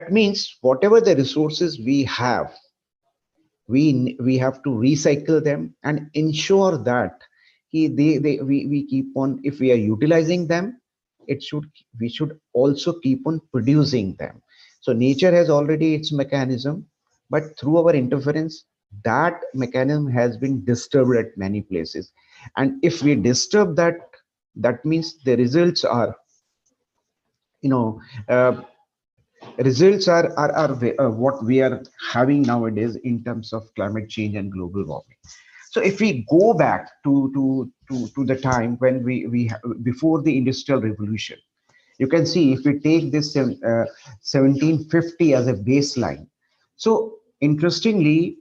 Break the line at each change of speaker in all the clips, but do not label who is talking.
means whatever the resources we have, we have to recycle them and ensure that we keep on, if we are utilizing them, it should we should also keep on producing them. So nature has already its mechanism, but through our interference, that mechanism has been disturbed at many places. And if we disturb that, that means the results are, you know uh, what we are having nowadays in terms of climate change and global warming. So if we go back to the time when before the industrial revolution, you can see, if we take this 1750 as a baseline. So interestingly,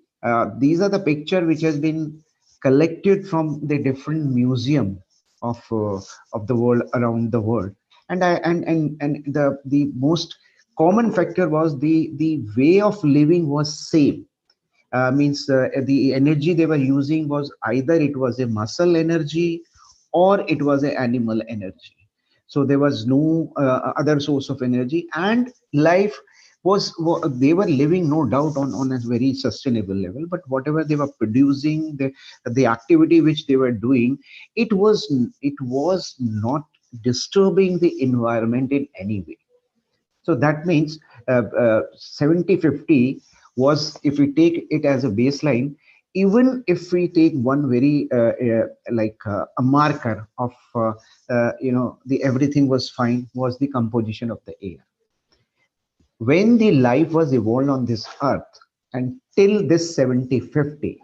these are the picture which has been collected from the different museum of the world, around the world. And the most common factor was the way of living was same. Means the energy they were using was either it was a muscle energy or it was an animal energy. So there was no other source of energy, and life they were living, no doubt, on a very sustainable level. But whatever they were producing, the activity which they were doing, it was not disturbing the environment in any way. So that means 70-50 was, if we take it as a baseline, even if we take one very a marker of the everything was fine, was the composition of the air. When the life was evolved on this earth until this 70-50,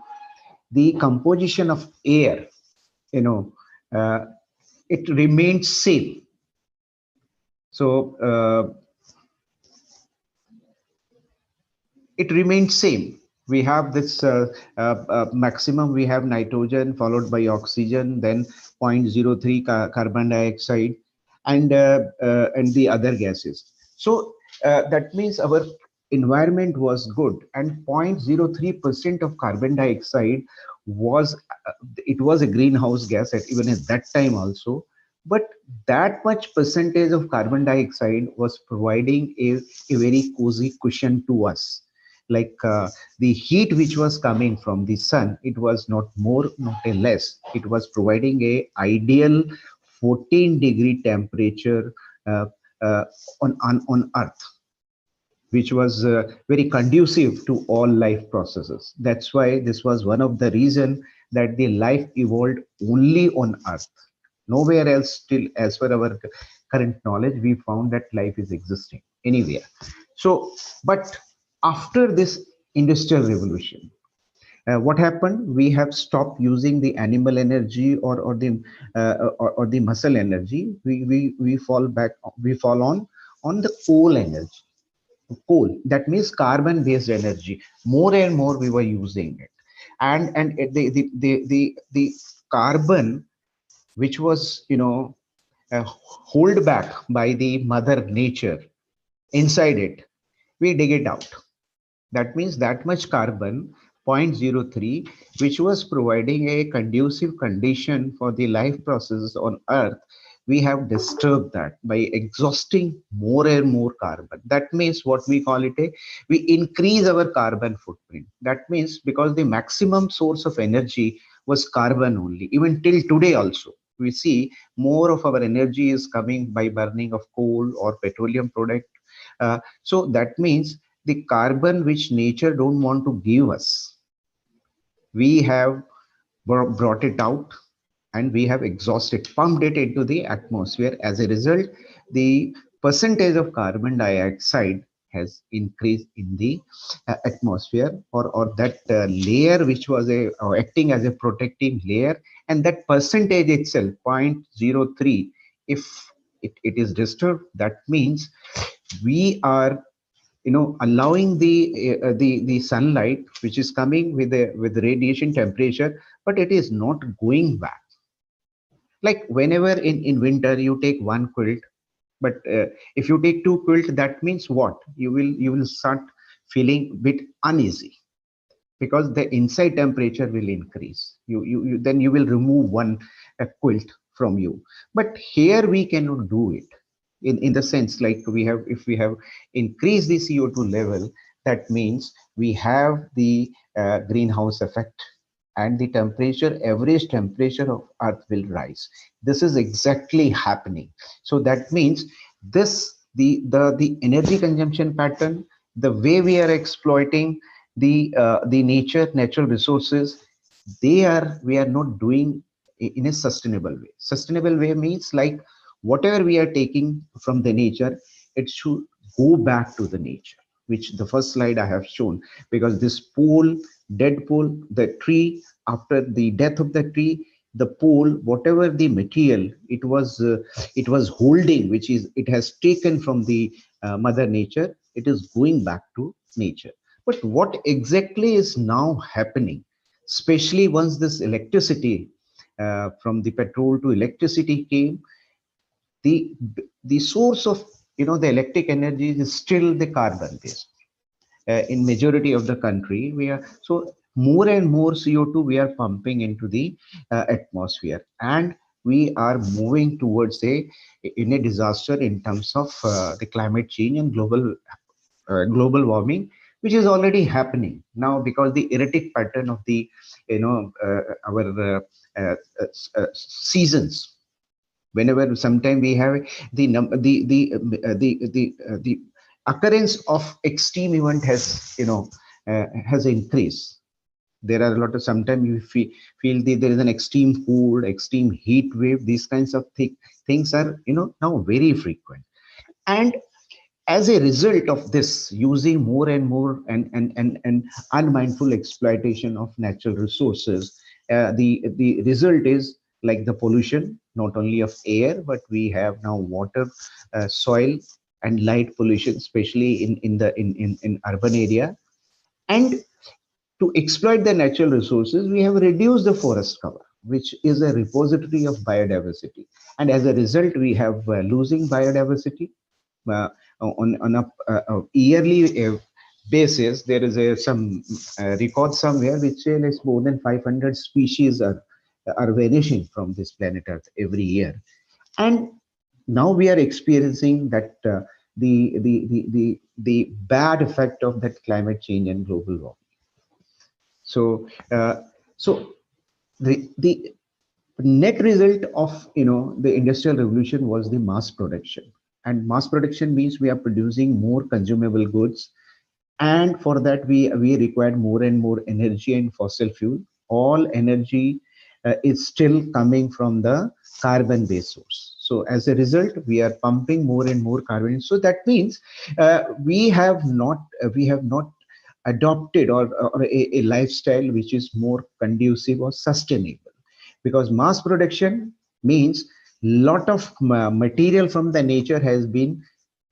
the composition of air, you know, uh, it remained same. So it remains same. We have this maximum, we have nitrogen followed by oxygen, then 0.03 carbon dioxide, and the other gases. So that means our environment was good, and 0.03% of carbon dioxide was it was a greenhouse gas at even at that time also. But that much percentage of carbon dioxide was providing a very cozy cushion to us. Like the heat which was coming from the sun, it was not more, not a less, it was providing a ideal 14-degree temperature uh, uh, on earth, which was very conducive to all life processes. That's why this was one of the reason that the life evolved only on earth. Nowhere else, still, as per our current knowledge, we found that life is existing anywhere. So but after this industrial revolution, what happened? We have stopped using the animal energy or the muscle energy. We fall back, we fall on the coal energy. Coal, that means carbon based energy. More and more we were using it. And the carbon which was, hold back by the mother nature inside it, we dig it out. That means that much carbon, 0.03, which was providing a conducive condition for the life processes on earth, we have disturbed that by exhausting more and more carbon. That means what we call it we increase our carbon footprint. That means because the maximum source of energy was carbon only, even till today also we see more of our energy is coming by burning of coal or petroleum product. So that means the carbon which nature don't want to give us, we have brought it out, and we have exhausted, pumped it into the atmosphere. As a result, the percentage of carbon dioxide has increased in the atmosphere, or that layer which was acting as a protecting layer, and that percentage itself, 0.03, if it is disturbed, that means we are, allowing the sunlight which is coming with radiation temperature, but it is not going back. Like whenever in winter you take one quilt, but if you take two quilt, that means what, you will start feeling bit uneasy, because the inside temperature will increase. Then you will remove one quilt from you. But here we cannot do it. in the sense like if we have increased the CO2 level, that means we have the greenhouse effect, and the temperature, average temperature of earth will rise. This is exactly happening. So that means this the energy consumption pattern, the way we are exploiting the natural resources, we are not doing in a sustainable way. Sustainable way means like whatever we are taking from the nature, it should go back to the nature, which the first slide I have shown. Because this pole, dead pole, the tree, after the death of the tree, the pole, whatever the material it was holding, which is it has taken from the mother nature, it is going back to nature. But what exactly is now happening, especially once this electricity from the petrol to electricity came, the the source of the electric energy is still the carbon based. In majority of the country, we are so more and more CO2 we are pumping into the atmosphere, and we are moving towards a disaster in terms of the climate change and global warming, which is already happening now because the erratic pattern of the our seasons. Whenever sometime we have the the occurrence of extreme event has increased. There are a lot of, sometimes you feel there is an extreme cold, extreme heat wave. These kinds of things are now very frequent. And as a result of this, using more and more and unmindful exploitation of natural resources, the result is like the pollution, not only of air, but we have now water, soil, and light pollution, especially in urban area. And to exploit the natural resources, we have reduced the forest cover, which is a repository of biodiversity. And as a result, we have losing biodiversity. uh, on a yearly basis. There is some record somewhere which say like more than 500 species are vanishing from this planet Earth every year. And now we are experiencing that the bad effect of that climate change and global warming. So so the net result of the industrial revolution was the mass production. And mass production means we are producing more consumable goods, and for that we require more and more energy and fossil fuel. All energy is still coming from the carbon based source. So as a result, we are pumping more and more carbon. So that means we have not adopted or a lifestyle which is more conducive or sustainable. Because mass production means lot of material from the nature has been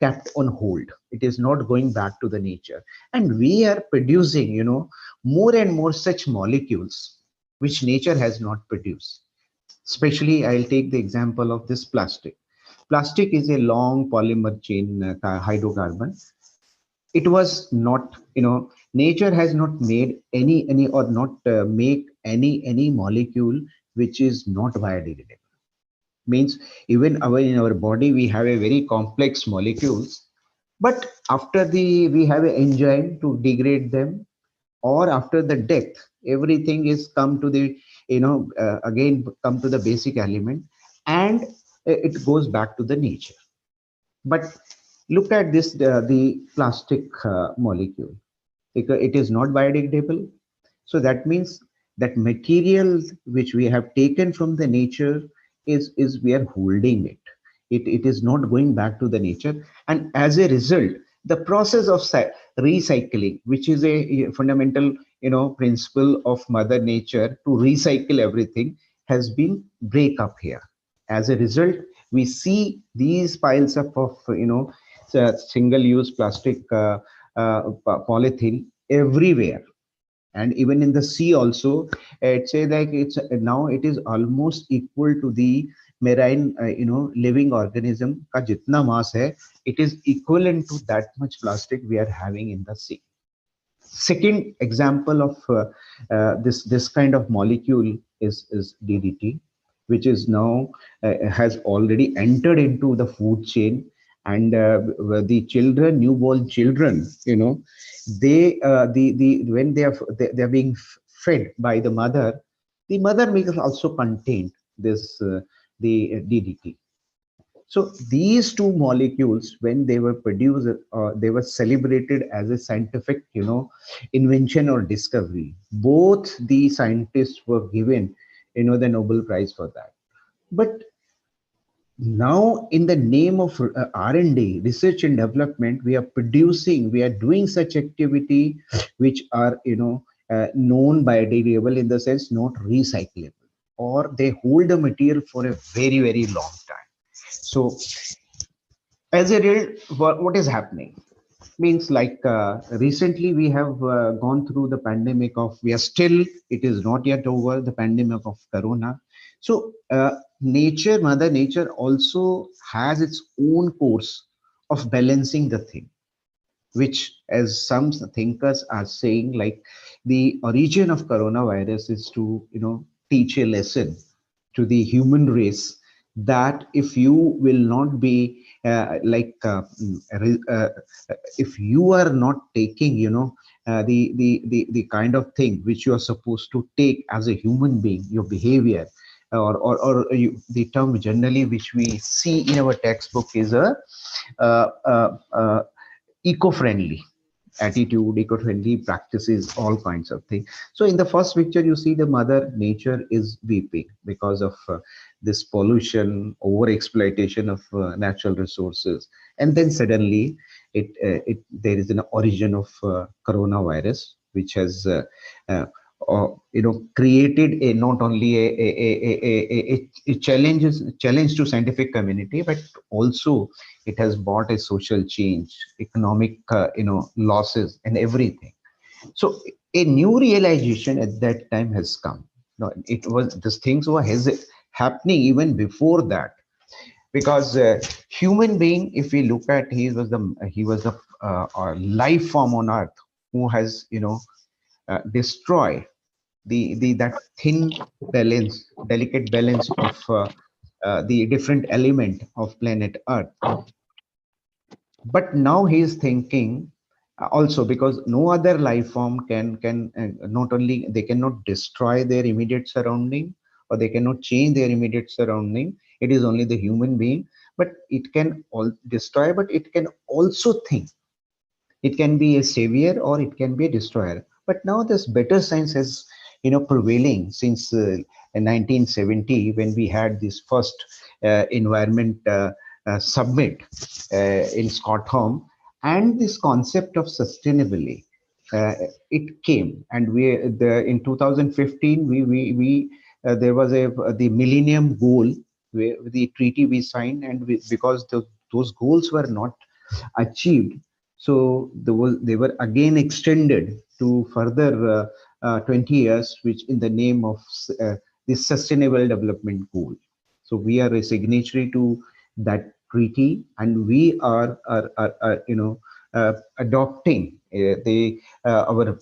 kept on hold. It is not going back to the nature, and we are producing more and more such molecules which nature has not produced. Especially I'll take the example of this plastic. Plastic is a long polymer chain hydrocarbon. It was not, nature has not made any or not make any molecule which is not biodegradable. Means even in our body we have a very complex molecules, but after the we have an enzyme to degrade them, or after the death everything is come to the again come to the basic element, and it goes back to the nature. But look at this, the plastic molecule, it is not biodegradable. So that means that material which we have taken from the nature is we are holding it. It is not going back to the nature. And as a result, the process of recycling, which is a fundamental principle of mother nature to recycle everything, has been break up here. As a result, we see these piles up of single use plastic polythene everywhere. And even in the sea also, it say like it's now it is almost equal to the marine living organism ka jitna mass hai, it is equivalent to that much plastic we are having in the sea. Second example of this kind of molecule is DDT, which is now has already entered into the food chain. And the children, newborn children, they the when they are being fed by the mother milk also contained this the DDT. So these two molecules, when they were produced, they were celebrated as a scientific, invention or discovery. Both the scientists were given, the Nobel Prize for that. But now, in the name of R&D, research and development, we are doing such activity which are, known biodegradable, in the sense not recyclable, or they hold the material for a very, very long time. So as a result, what is happening means, like, recently we have gone through the pandemic of, we are still, it is not yet over, the pandemic of corona. So mother nature also has its own course of balancing the thing, which, as some thinkers are saying, like, the origin of coronavirus is to, teach a lesson to the human race, that if you will not be if you are not taking, the kind of thing which you are supposed to take as a human being, your behavior, the term generally which we see in our textbook is a uh, uh, uh, eco-friendly attitude, eco-friendly practices, all kinds of things. So in the first picture, you see the mother nature is weeping because of this pollution, over exploitation of natural resources, and then suddenly there is an origin of coronavirus, which has created a not only a challenge to scientific community, but also it has brought a social change, economic losses and everything. So a new realization at that time has come. No, it was, these things were happening even before that, because human being, if we look at, he was the life form on earth who has destroyed the that thin balance, delicate balance of the different element of planet earth. But now he is thinking, also, because no other life form can not only they cannot destroy their immediate surrounding, or they cannot change their immediate surrounding. It is only the human being, but it can all destroy, but it can also think. It can be a savior or it can be a destroyer. But now this better science has, prevailing since 1970, when we had this first environment summit in Stockholm, and this concept of sustainability. It came, and in 2015 we there was the Millennium Goal, where the treaty we signed, and because those goals were not achieved, so they were again extended to further 20 years, which in the name of the Sustainable Development Goal. So we are a signatory to that treaty, and we are adopting the our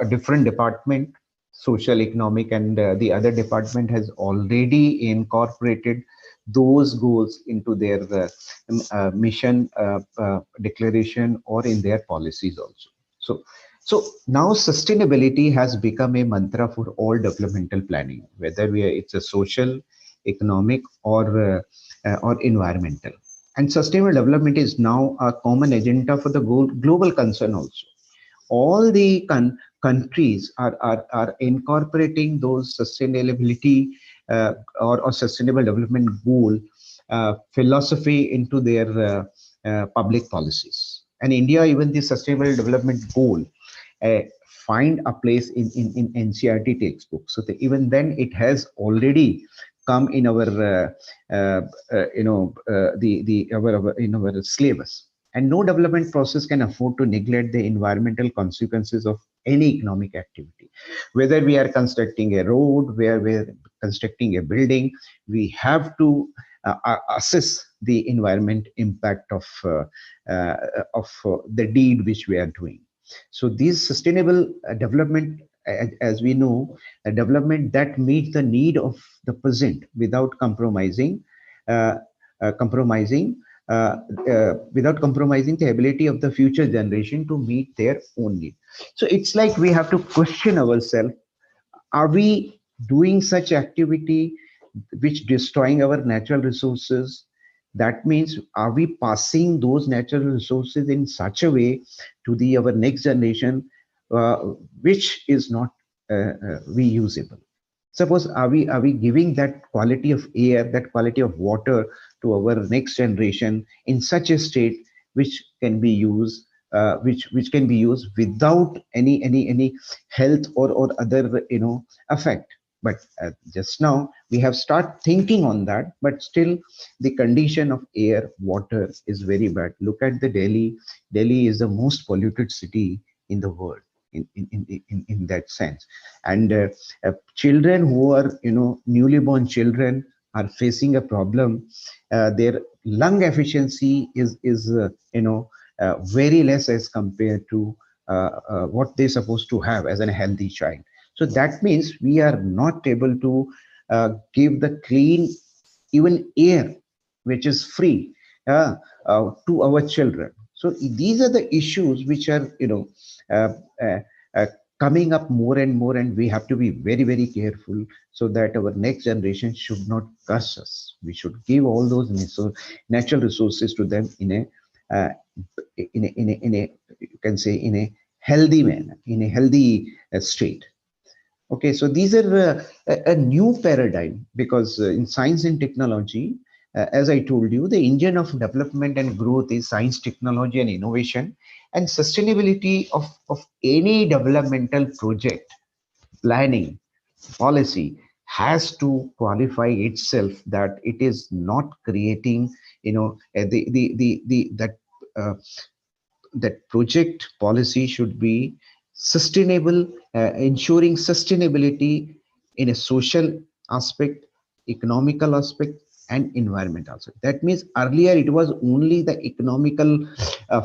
different department, social, economic, and the other department has already incorporated those goals into their mission declaration, or in their policies also. So now sustainability has become a mantra for all developmental planning, whether it's a social, economic, or environmental. And sustainable development is now a common agenda for the global concern also. All the countries are incorporating those sustainability or sustainable development goal philosophy into their public policies. And India, even the sustainable development goal uh, find a place in NCRT textbook. So even then, it has already come in our in our syllabus. And no development process can afford to neglect the environmental consequences of any economic activity. Whether we are constructing a road, where we're constructing a building, we have to assess the environment impact uh, of the deed which we are doing. So these sustainable development, as we know, a development that meets the need of the present without compromising without compromising the ability of the future generation to meet their own need. So it's like we have to question ourselves, are we doing such activity which destroying our natural resources? That means, are we passing those natural resources in such a way to the our next generation, uh, which is not reusable? Suppose, are we giving that quality of air, that quality of water to our next generation in such a state which can be used, which can be used without any health or other effect? But just now we have start thinking on that, but still the condition of air, water is very bad. Look at the Delhi. Delhi is the most polluted city in the world in that sense. And children who are newly born children are facing a problem. Their lung efficiency is very less as compared to what they're supposed to have as a healthy child. So that means we are not able to give the clean, even air, which is free, to our children. So these are the issues which are uh, uh, uh, coming up more and more, and we have to be very very careful so that our next generation should not curse us. We should give all those natural resources to them uh, in a you can say in a healthy manner, in a healthy state. Okay, so these are a new paradigm, because in science and technology, as I told you, the engine of development and growth is science, technology, and innovation. And sustainability of any developmental project, planning, policy has to qualify itself that it is not creating, the that uh, that project policy should be sustainable, ensuring sustainability in a social aspect, economical aspect, and environmental aspect. That means earlier it was only the economical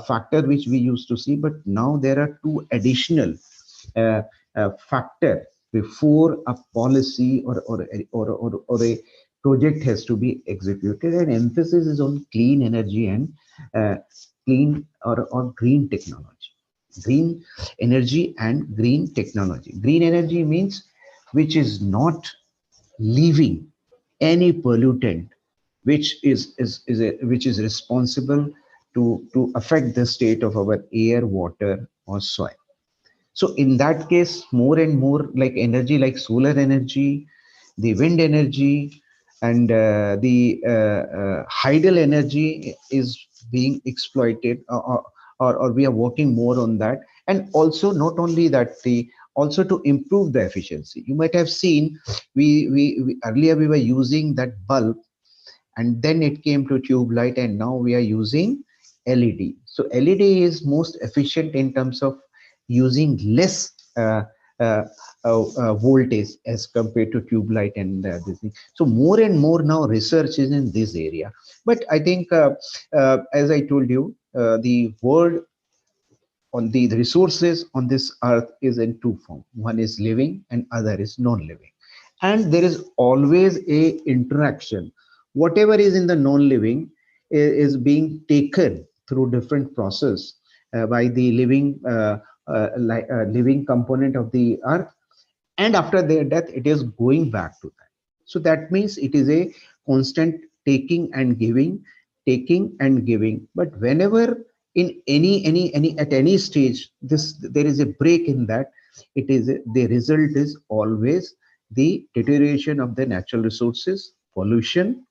factor which we used to see, but now there are two additional uh, factor before a policy or a project has to be executed, and emphasis is on clean energy and uh, clean or green technology. Green energy and green technology. Green energy means which is not leaving any pollutant which is responsible to affect the state of our air, water, or soil. So in that case, more and more like energy, like solar energy, the wind energy, and the hydel energy is being exploited, or we are working more on that. And also not only that, the also to improve the efficiency. You might have seen, we earlier we were using that bulb, and then it came to tube light, and now we are using LED. So LED is most efficient in terms of using less uh, voltage as compared to tube light and this thing. So more and more now research is in this area. But I think, as I told you, the world on the resources on this earth is in two form. One is living and other is non-living, and there is always a interaction. Whatever is in the non-living is being taken through different process by the living component of the earth, and after their death it is going back to that. So that means it is a constant taking and giving, taking and giving. But whenever in any at any stage this there is a break in that, it is the result is always the deterioration of the natural resources, pollution,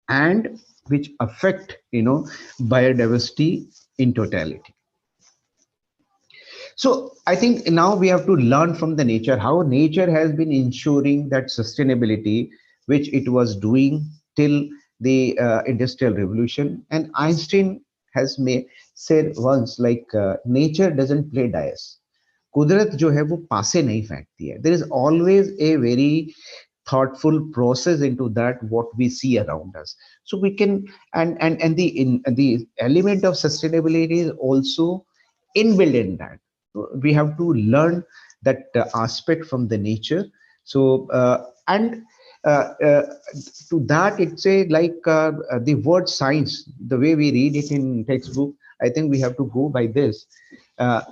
and which affect biodiversity in totality. So I think now we have to learn from the nature, how nature has been ensuring that sustainability, which it was doing till the industrial revolution. And Einstein has said once, like, nature doesn't play dice. कुदरत जो है वो पासे नहीं फेंकती है. There is always a very thoughtful process into that what we see around us. So we can, and the element of sustainability is also inbuilt in that. We have to learn that aspect from the nature. So and uh, uh, to that it's a like the word science, the way we read it in textbook, I think we have to go by this. uh,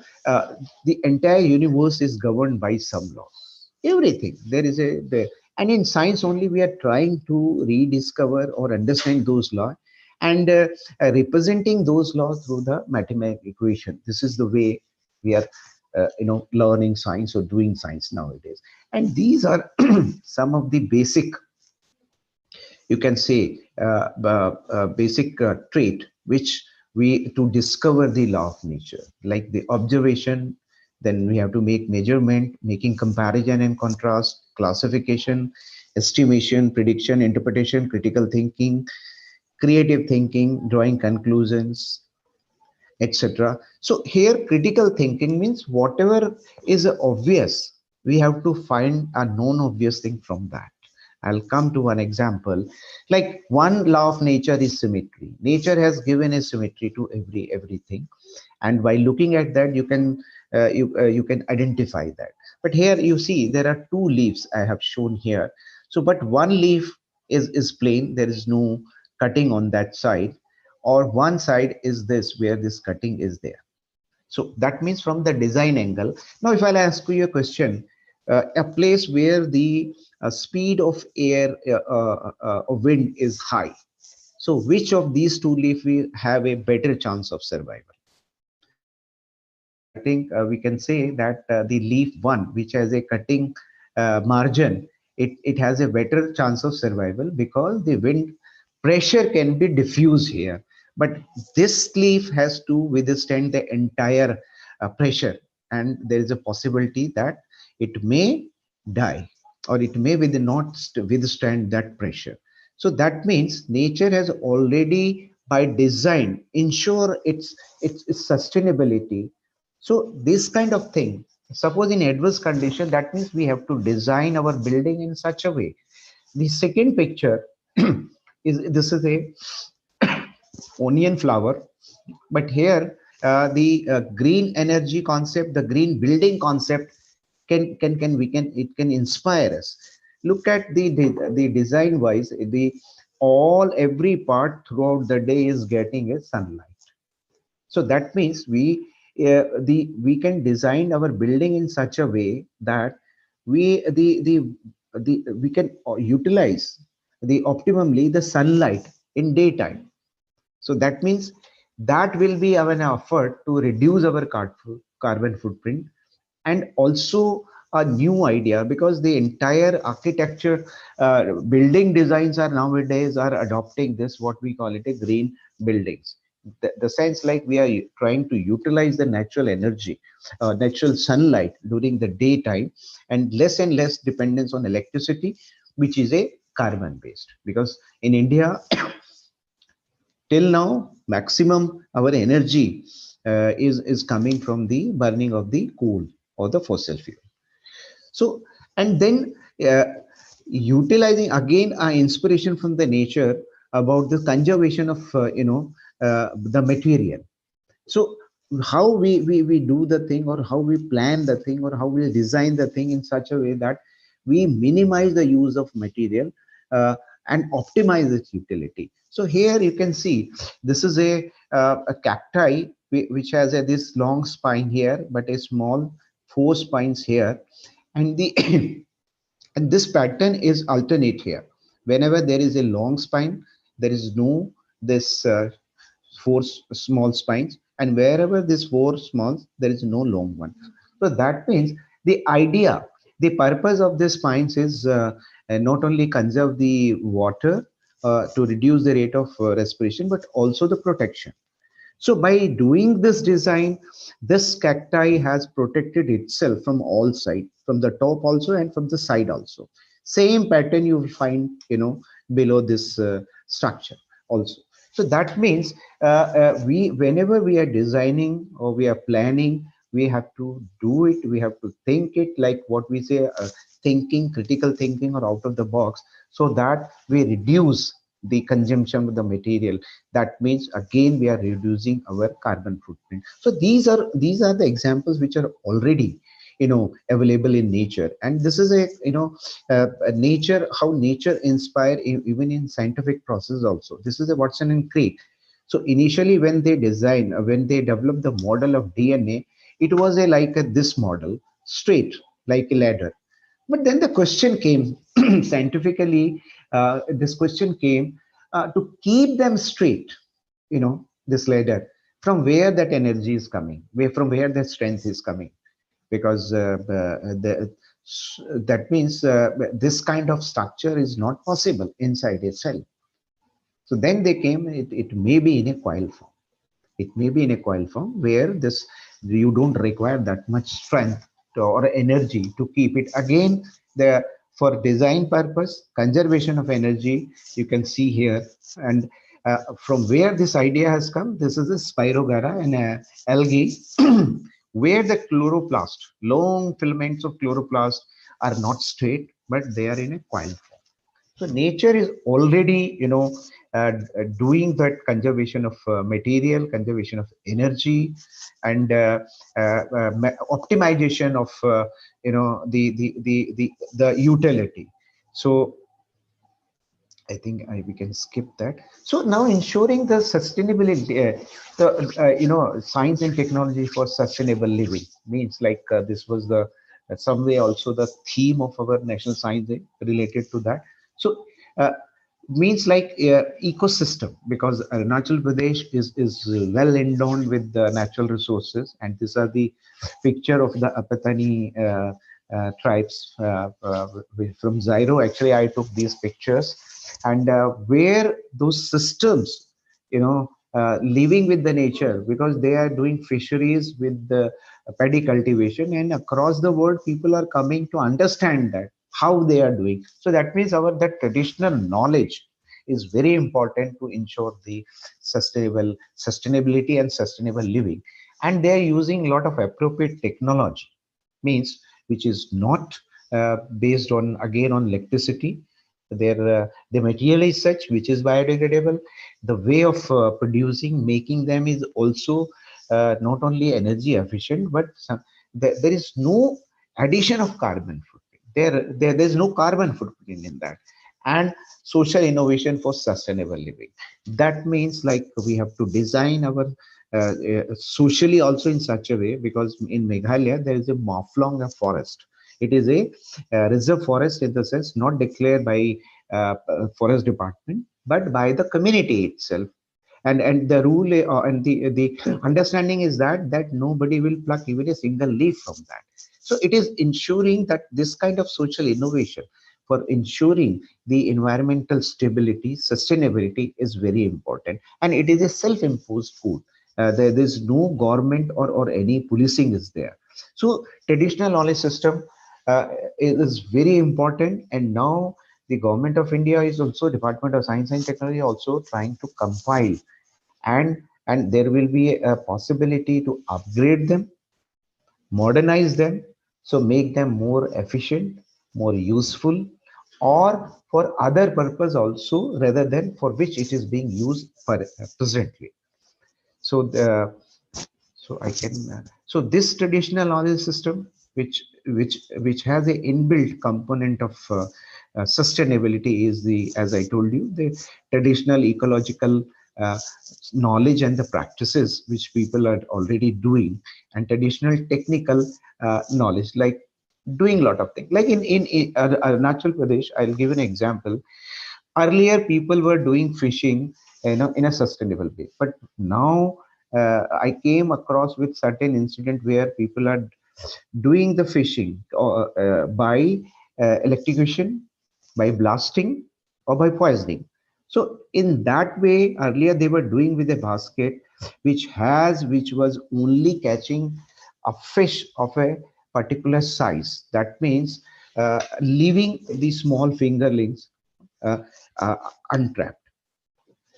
the entire universe is governed by some laws. Everything there is and in science only we are trying to rediscover or understand those laws, and representing those laws through the mathematical equation. This is the way we are learning science or doing science nowadays. And these are some of the basic, you can say, basic trait which we to discover the law of nature, like the observation. Then we have to make measurement, making comparison and contrast, classification, estimation, prediction, interpretation, critical thinking, creative thinking, drawing conclusions, etc. So here critical thinking means whatever is obvious, we have to find a non-obvious thing from that. I'll come to one example. Like one law of nature is symmetry. Nature has given a symmetry to everything, and by looking at that, you can identify that. But here you see there are two leaves I have shown here. So, but one leaf is plain. There is no cutting on that side, or one side is this where this cutting is there. So that means from the design angle. Now, if I'll ask you a question, a place where the speed of air, wind is high. So which of these two leaf will have a better chance of survival? I think we can say that the leaf one, which has a cutting margin, it has a better chance of survival because the wind pressure can be diffused here. But this leaf has to withstand the entire pressure, and there is a possibility that it may die, or it may not withstand that pressure. So that means nature has already by design ensure its sustainability. So this kind of thing, suppose in adverse condition, that means we have to design our building in such a way. The second picture is, this is a onion flower, but here the green energy concept, the green building concept it can inspire us. Look at the design wise, the all every part throughout the day is getting a sunlight. So that means we can design our building in such a way that we can utilize the optimally the sunlight in daytime. So that means that will be our effort to reduce our carbon footprint. And also a new idea, because the entire architecture, building designs are nowadays are adopting this, what we call it a green buildings. The sense like we are trying to utilize the natural energy, natural sunlight during the daytime, and less dependence on electricity, which is a carbon based. Because in India, till now maximum our energy is coming from the burning of the coal or the fossil fuel. So, and then utilizing again inspiration from the nature about the conservation of the material. So how we do the thing, or how we plan the thing, or how we design the thing in such a way that we minimize the use of material, uh, and optimize its utility. So here you can see this is a cacti which has this long spine here, but a small four spines here, and the and this pattern is alternate here. Whenever there is a long spine, there is no this four small spines, and wherever this four small, there is no long one. So that means the idea, the purpose of the spines is not only conserve the water, to reduce the rate of respiration, but also the protection. So by doing this design, this cacti has protected itself from all sides, from the top also and from the side also. Same pattern you will find, below this structure also. So that means whenever we are designing or we are planning, we have to do it. We have to think it like what we say, thinking, critical thinking, or out of the box, so that we reduce the consumption of the material. That means again we are reducing our carbon footprint. So these are the examples which are already available in nature. And this is a nature, how nature inspire even in scientific process also. This is a Watson and Crick. So initially when they design, when they developed the model of DNA, it was this model, straight like a ladder. But then the question came scientifically, this question came to keep them straight, this ladder, from where that energy is coming, from where the strength is coming, because that means this kind of structure is not possible inside a cell. So then they came, it may be in a coil form. It may be in a coil form where this you don't require that much strength or energy to keep it. Again, the for design purpose, conservation of energy, you can see here. And from where this idea has come, this is a Spirogara and algae, where the chloroplast, long filaments of chloroplast are not straight, but they are in a coil form. So nature is already, doing that conservation of material, conservation of energy, and optimization of, the utility. So I think we can skip that. So now ensuring the sustainability, science and technology for sustainable living means this was the some way also the theme of our National Science Day related to that. So means ecosystem, because Arunachal Pradesh is well endowed with the natural resources, and these are the picture of the Apatani tribes from Zairo. Actually, I took these pictures, and where those systems, living with the nature, because they are doing fisheries with the paddy cultivation, and across the world people are coming to understand that how they are doing. So that means that traditional knowledge is very important to ensure the sustainability and sustainable living. And they are using a lot of appropriate technology, means which is not based on, again, on electricity. The material is such which is biodegradable. The way of producing, making them is also not only energy efficient, but there is no addition of carbon footprint. There's no carbon footprint in that. And social innovation for sustainable living. That means we have to design our socially also in such a way, because in Meghalaya there is a Maflong forest. It is a reserve forest, in the sense not declared by forest department, but by the community itself. And the rule and the understanding is that nobody will pluck even a single leaf from that. So it is ensuring that this kind of social innovation for ensuring the environmental stability, sustainability is very important, and it is a self-imposed food. There's no government or any policing is there. So traditional knowledge system is very important, and now the government of India is also, Department of Science and Technology, also trying to compile, and there will be a possibility to upgrade them, modernize them, so make them more efficient, more useful, or for other purpose also, rather than for which it is being used presently. So so I can so this traditional knowledge system, which has a inbuilt component of sustainability, is the, as I told you, the traditional ecological uh, knowledge and the practices which people are already doing, and traditional technical knowledge, like doing a lot of things, like in Arunachal Pradesh. I'll give an example. Earlier people were doing fishing, in a sustainable way, but now I came across with certain incident where people are doing the fishing by electrocution, by blasting, or by poisoning. So in that way, earlier they were doing with a basket which was only catching a fish of a particular size. That means leaving the small fingerlings uh, uh, untrapped.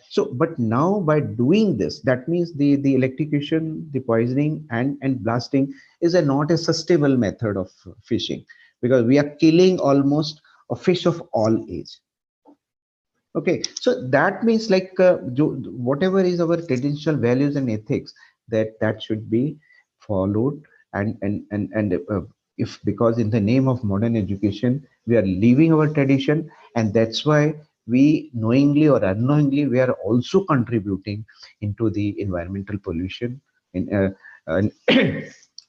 So, but now by doing this, that means the electrocution, the poisoning, and blasting is not a sustainable method of fishing, because we are killing almost a fish of all age. Okay, so that means whatever is our traditional values and ethics, that should be followed, and if because in the name of modern education we are leaving our tradition, and that's why we knowingly or unknowingly we are also contributing into the environmental pollution in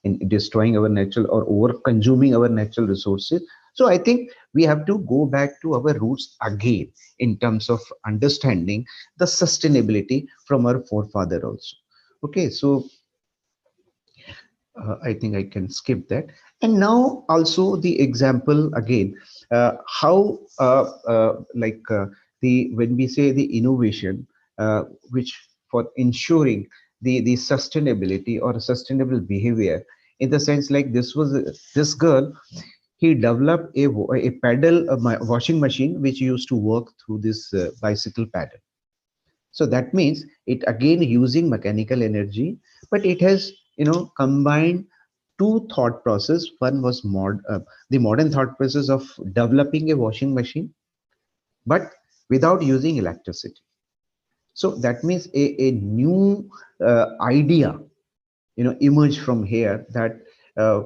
in destroying our natural or over consuming our natural resources. So I think we have to go back to our roots again in terms of understanding the sustainability from our forefather also. Okay, so I think I can skip that. And now also the example again, how the when we say the innovation, which for ensuring the sustainability or sustainable behavior, in the sense like this was this girl, he developed a paddle washing machine which used to work through this bicycle paddle. So that means it again using mechanical energy, but it has combined two thought process. One was the modern thought process of developing a washing machine, but without using electricity. So that means a new idea emerged from here, that uh,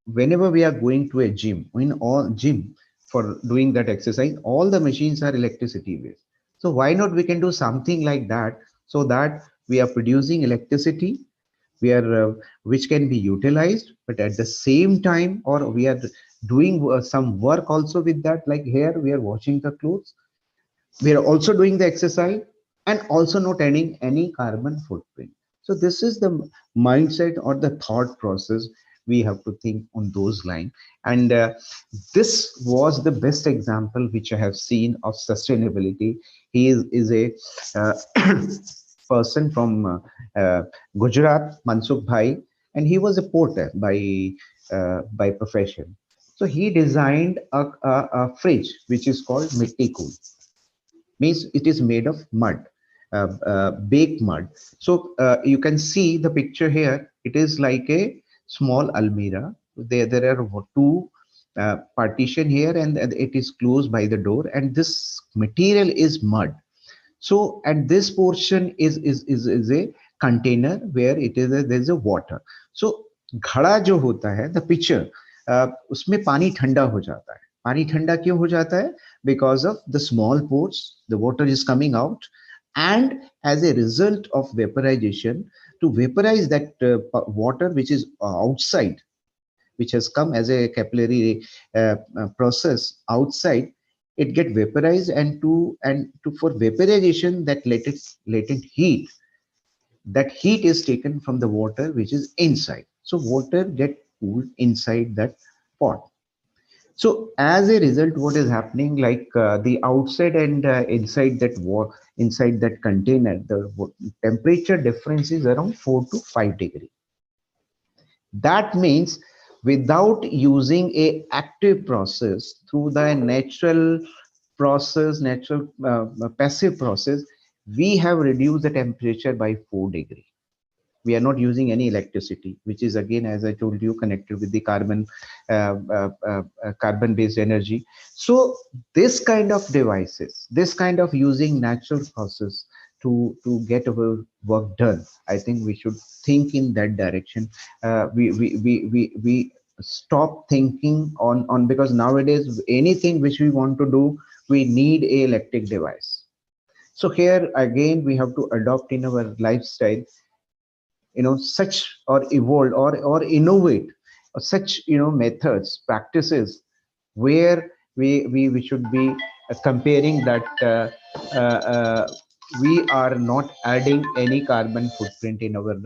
whenever we are going to a gym, in all gym for doing that exercise, all the machines are electricity based. So why not we can do something like that, so that we are producing electricity, we are which can be utilized, but at the same time, or we are doing some work also with that, like here we are washing the clothes, we are also doing the exercise, and also not adding any carbon footprint. So this is the mindset or the thought process we have to think on those lines. And this was the best example which I have seen of sustainability. He is a uh, person from Gujarat, Mansukh Bhai, and he was a porter by profession. So he designed a fridge which is called Mitti Cool, means it is made of mud, baked mud. So you can see the picture here. It is like a small almirah. There are two partition here, and it is closed by the door. And this material is mud. So at this portion is a container where it is there's a water. So घड़ा जो होता है the pitcher, उसमें पानी ठंडा हो जाता है. पानी ठंडा क्यों हो जाता है? Because of the small pores, the water is coming out, and as a result of vaporization, to vaporize that water which is outside, which has come as a capillary process outside, it get vaporized, and to for vaporization, that latent heat, that heat is taken from the water which is inside. So water get cooled inside that pot. So as a result, what is happening, like the outside and inside that inside that container, the temperature difference is around 4 to 5 degree. That means without using a active process, through the natural process, natural passive process, we have reduced the temperature by 4 degree. We are not using any electricity, which is again, as I told you, connected with the carbon based energy. So this kind of devices, this kind of using natural process to get our work done, I think we should think in that direction. We stop thinking on, because nowadays anything which we want to do, we need a electric device. So here again we have to adopt in our lifestyle such, or evolve, or innovate such methods, practices, where we should be comparing that we are not adding any carbon footprint in our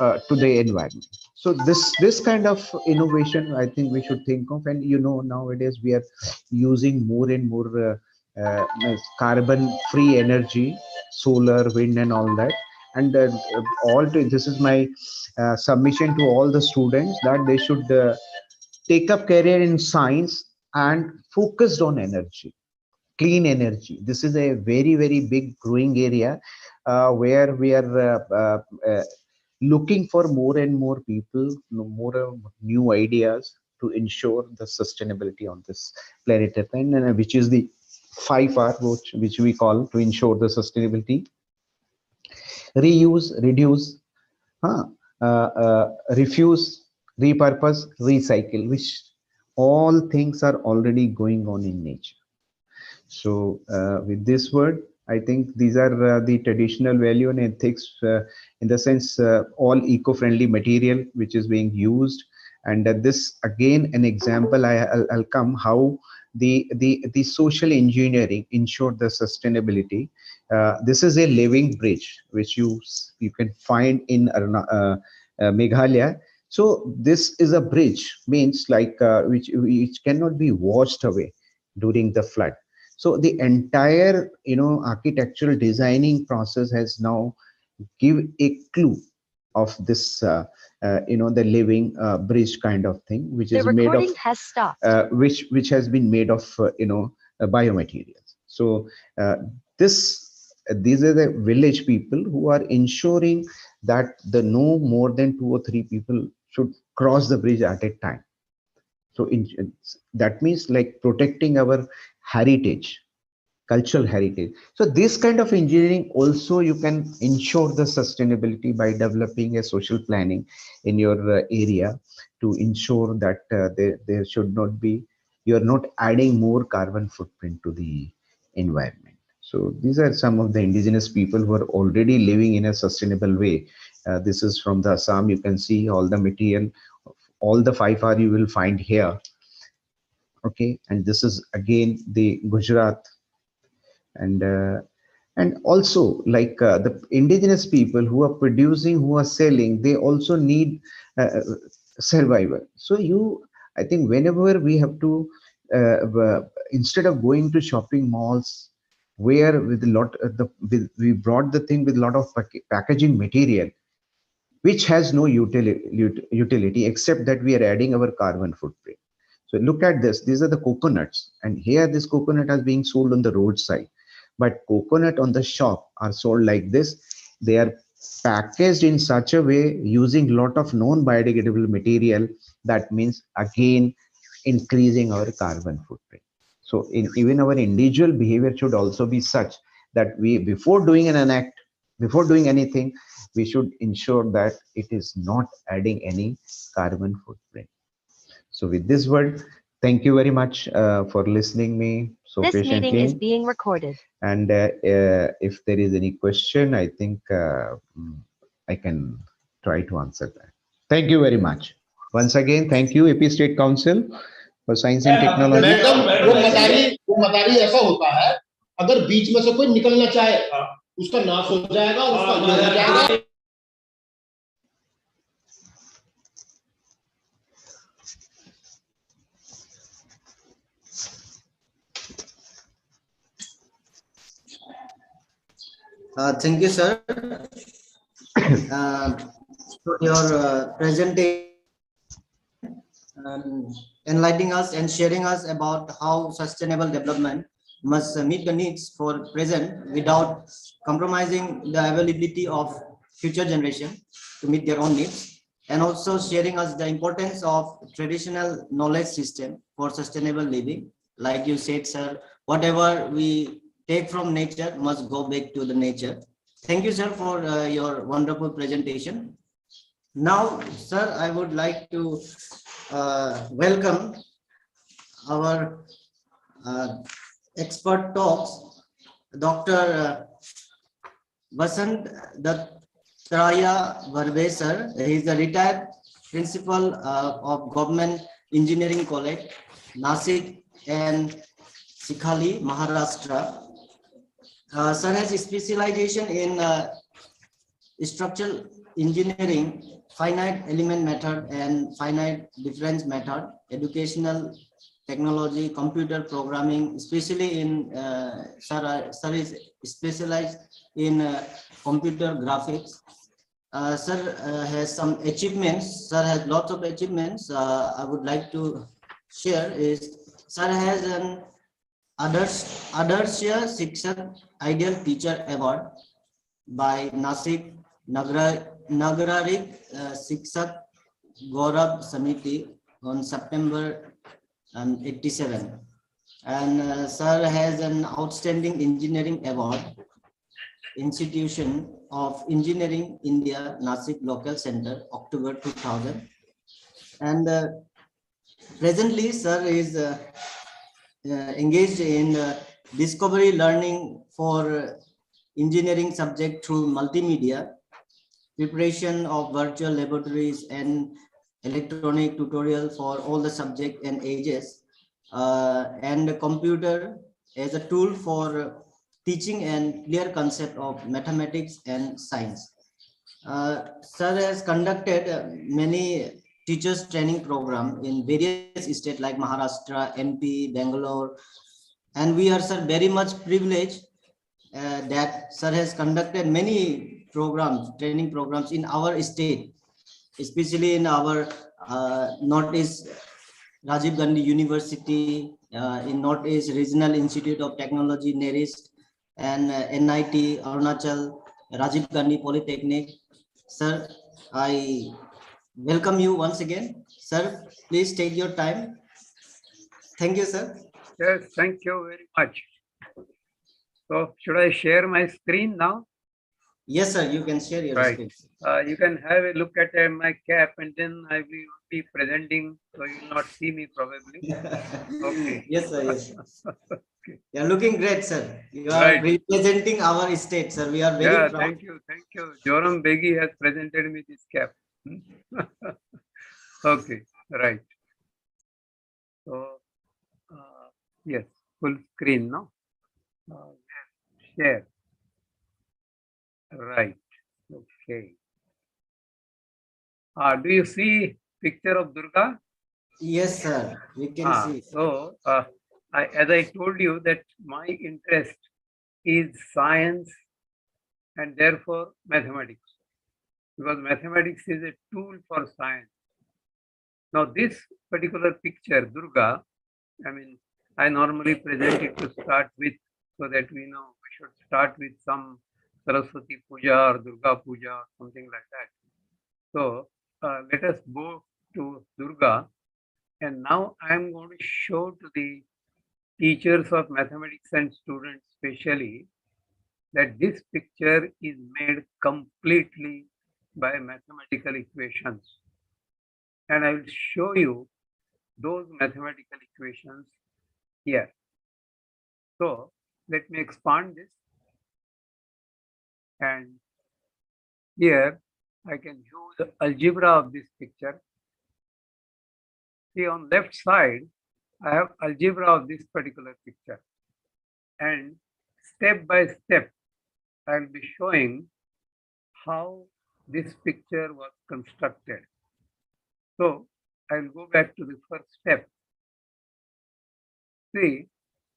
uh, to the environment. So this kind of innovation, I think we should think of. And nowadays we are using more and more carbon free energy, solar, wind, and all that. And this is my submission to all the students, that they should take up career in science and focused on energy, clean energy. This is a very, very big growing area where we are looking for more and more people, more new ideas to ensure the sustainability on this planet Earth, and which is the 5R, which we call to ensure the sustainability: reuse, reduce, huh? refuse, repurpose, recycle, which all things are already going on in nature. So with this word, I think these are the traditional value and ethics, in the sense all eco-friendly material which is being used. And this again an example I'll come how the social engineering ensure the sustainability. This is a living bridge which you can find in Meghalaya. So this is a bridge, means like which cannot be washed away during the flood. So the entire architectural designing process has now give a clue of this the living bridge kind of thing, which is made of which has been made of biomaterials. So these are the village people who are ensuring that the no more than 2 or 3 people should cross the bridge at a time. So that means like protecting our heritage, cultural heritage. So this kind of engineering also you can ensure the sustainability by developing a social planning in your area to ensure that there should not be, you are not adding more carbon footprint to the environment. So these are some of the indigenous people who are already living in a sustainable way. This is from the Assam. You can see all the material, all the 5R you will find here. Okay, and this is again the Gujarat, and also like the indigenous people who are producing, who are selling, they also need survival. So I think whenever we have to instead of going to shopping malls where with a lot we brought the thing with a lot of packaging material which has no utility except that we are adding our carbon footprint. So look at this. These are the coconuts, and here this coconut is being sold on the roadside. But coconut on the shop are sold like this. They are packaged in such a way using a lot of non-biodegradable material. That means again increasing our carbon footprint. So even our individual behavior should also be such that we, before doing an act, before doing anything, we should ensure that it is not adding any carbon footprint. So with this word, thank you very much for listening me so patiently. This meeting is being recorded. And if there is any question, I think I can try to answer that. Thank you very much. Once again, thank you, AP State Council for Science and Technology.
वो मदारी ऐसा होता है, अगर बीच में से कोई निकलना चाहे, उसका नाश हो जाएगा और उसका ये हो जाएगा.
Thank you, sir, for your presentation, enlightening us and sharing us about how sustainable development must meet the needs for present without compromising the availability of future generation to meet their own needs, and also sharing us the importance of traditional knowledge system for sustainable living. Like you said, sir, whatever we take from nature must go back to the nature. Thank you, sir, for your wonderful presentation. Now, sir, I would like to welcome our expert talks, Dr. Basant Dattraya Varve, sir. He is the retired principal of Government Engineering College, Nasik and Sikhali, Maharashtra. Sir has a specialization in structural engineering, finite element method and finite difference method, educational technology, computer programming, especially in sir is specialized in computer graphics. Sir has some achievements. Sir has lots of achievements. I would like to share is sir has an Adarsya Shikshak Ideal Teacher Award by Nasik Nagararik Shikshak Gaurav Samiti on September 87. And sir has an Outstanding Engineering Award Institution of Engineering, India, Nasik Local Center, October 2000. And presently, sir is engaged in discovery learning for engineering subject through multimedia, preparation of virtual laboratories and electronic tutorial for all the subject and ages, and computer as a tool for teaching and clear concept of mathematics and science. Sir has conducted many teachers training program in various states like Maharashtra, MP, Bangalore, and we are, sir, very much privileged that sir has conducted many programs, training programs in our state, especially in our Northeast Rajiv Gandhi University, in Northeast Regional Institute of Technology, NERIST, and NIT, Arunachal, Rajiv Gandhi Polytechnic. Sir, I welcome you once again. Sir, please take your time. Thank you, sir.
Yes, thank you very much. So, should I share my screen now?
Yes, sir, you can share your
Right.
screen.
You can have a look at my cap, and then I will be presenting, so you will not see me probably. Okay.
Yes, sir. Yes.
Okay.
You are looking great, sir. You are
Right.
representing our state, sir. We are very
Yeah,
proud.
thank you. Thank you. Joram Begi has presented me this cap. Okay, right. So, yes, full screen now. Share. Right. Okay. Do you see picture of Durga?
Yes, sir. We can see.
So, as I told you that my interest is science and therefore mathematics, because mathematics is a tool for science. Now, this particular picture, Durga, I normally present it to start with, so that we know we should start with some Saraswati Puja or Durga Puja or something like that. So, let us go to Durga, and now I am going to show to the teachers of mathematics and students especially that this picture is made completely by mathematical equations. And I will show you those mathematical equations here. So let me expand this. And here I can use the algebra of this picture. See, on left side, I have algebra of this particular picture. And step by step, I will be showing how this picture was constructed. So I will go back to the first step. See,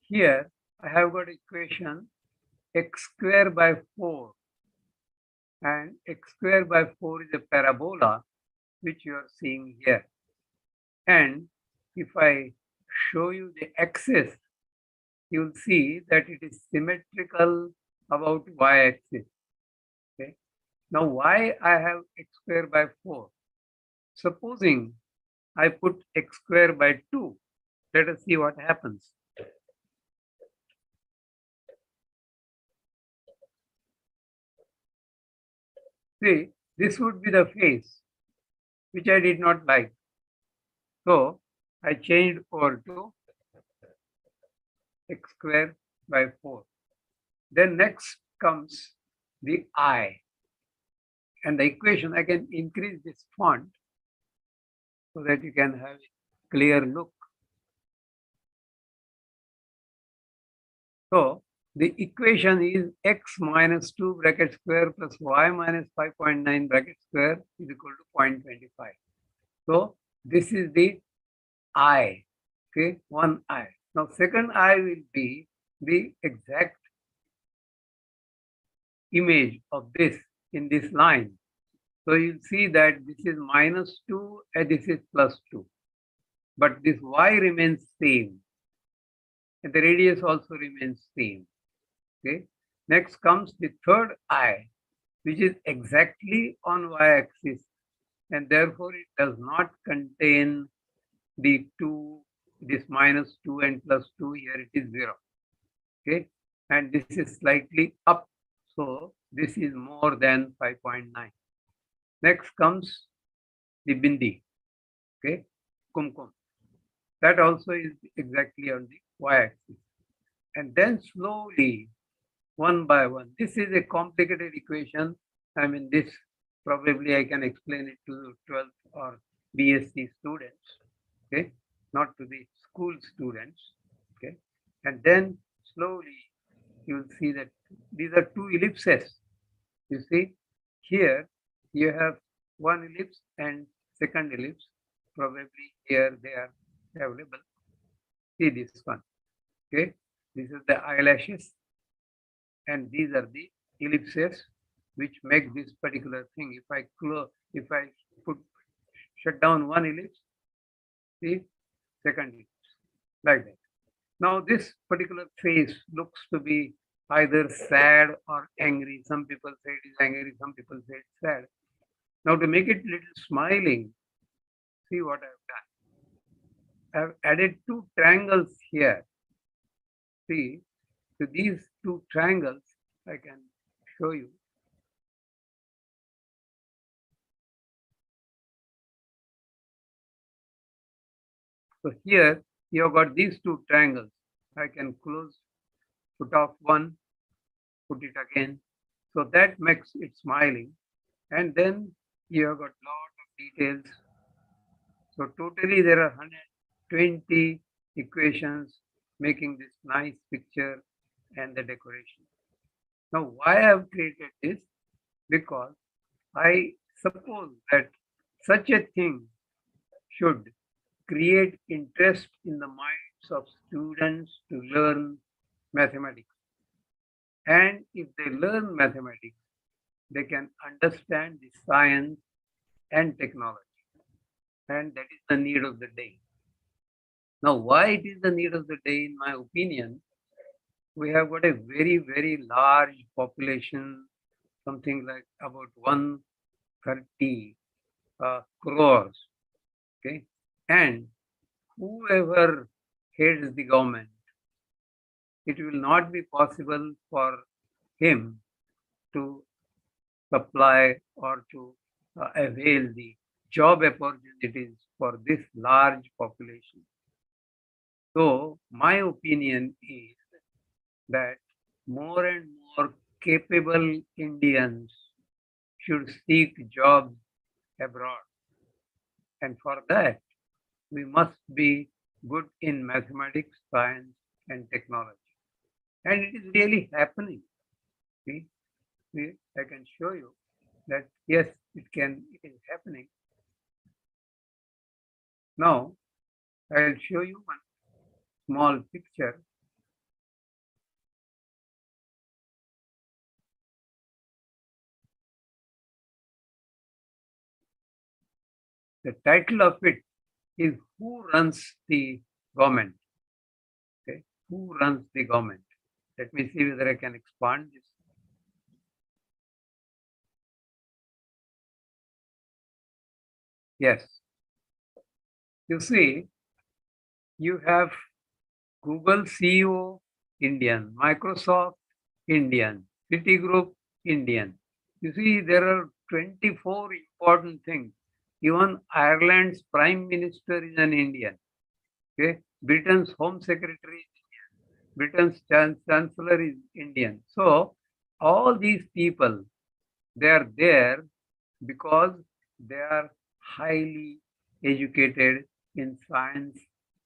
here I have got equation x square by 4. And x square by 4 is a parabola, which you are seeing here. And if I show you the axis, you will see that it is symmetrical about y-axis. Okay. Now, why I have x square by 4? Supposing I put x square by 2, let us see what happens. See, this would be the face, which I did not like. So I changed over to x square by 4. Then next comes the I. And the equation, I can increase this font so that you can have a clear look. So the equation is x minus 2 bracket square plus y minus 5.9 bracket square is equal to 0.25. So this is the I, okay, one I. Now second I will be the exact image of this in this line. So you'll see that this is minus 2 and this is plus 2. But this y remains same. And the radius also remains same. Okay. Next comes the third I, which is exactly on y-axis. And therefore it does not contain the 2, this minus 2 and plus 2, here it is 0. Okay. And this is slightly up. So this is more than 5.9. Next comes the bindi, okay, kumkum. That also is exactly on the y-axis. And then slowly, one by one, this is a complicated equation. I mean, this probably I can explain it to 12th or BSc students, okay, not to the school students, okay. And then slowly you will see that these are two ellipses. You see, here you have one ellipse and second ellipse. Probably here they are available. See this one, okay. This is the eyelashes, and these are the ellipses which make this particular thing. If I put shut down one ellipse, see second ellipse, like that. Now this particular face looks to be either sad or angry. Some people say it is angry, some people say it's sad. Now to make it little smiling, see what I've done. I've added two triangles here. See, to these two triangles, I can show you. So here you have got these two triangles. I can close, put off one, put it again. So that makes it smiling. And then you have got lot of details. So totally there are 120 equations making this nice picture and the decoration. Now why I have created this? Because I suppose that such a thing should create interest in the minds of students to learn mathematics. And if they learn mathematics, they can understand the science and technology. And that is the need of the day. Now, why it is the need of the day, in my opinion, we have got a very, very large population, something like about 130 crores, okay? And whoever heads the government, it will not be possible for him to supply or to avail the job opportunities for this large population. So my opinion is that more and more capable Indians should seek jobs abroad. And for that, we must be good in mathematics, science, and technology. And it is really happening. See, I can show you that yes, it is happening. Now, I'll show you one small picture. The title of it is Who Runs the Government? Okay, who runs the government? Let me see whether I can expand this. Yes. You see, you have Google CEO, Indian, Microsoft, Indian, Citigroup, Indian. You see, there are 24 important things. Even Ireland's Prime Minister is an Indian. Okay, Britain's Home Secretary is Indian. Britain's Chancellor is Indian. So all these people, they are there because they are highly educated in science,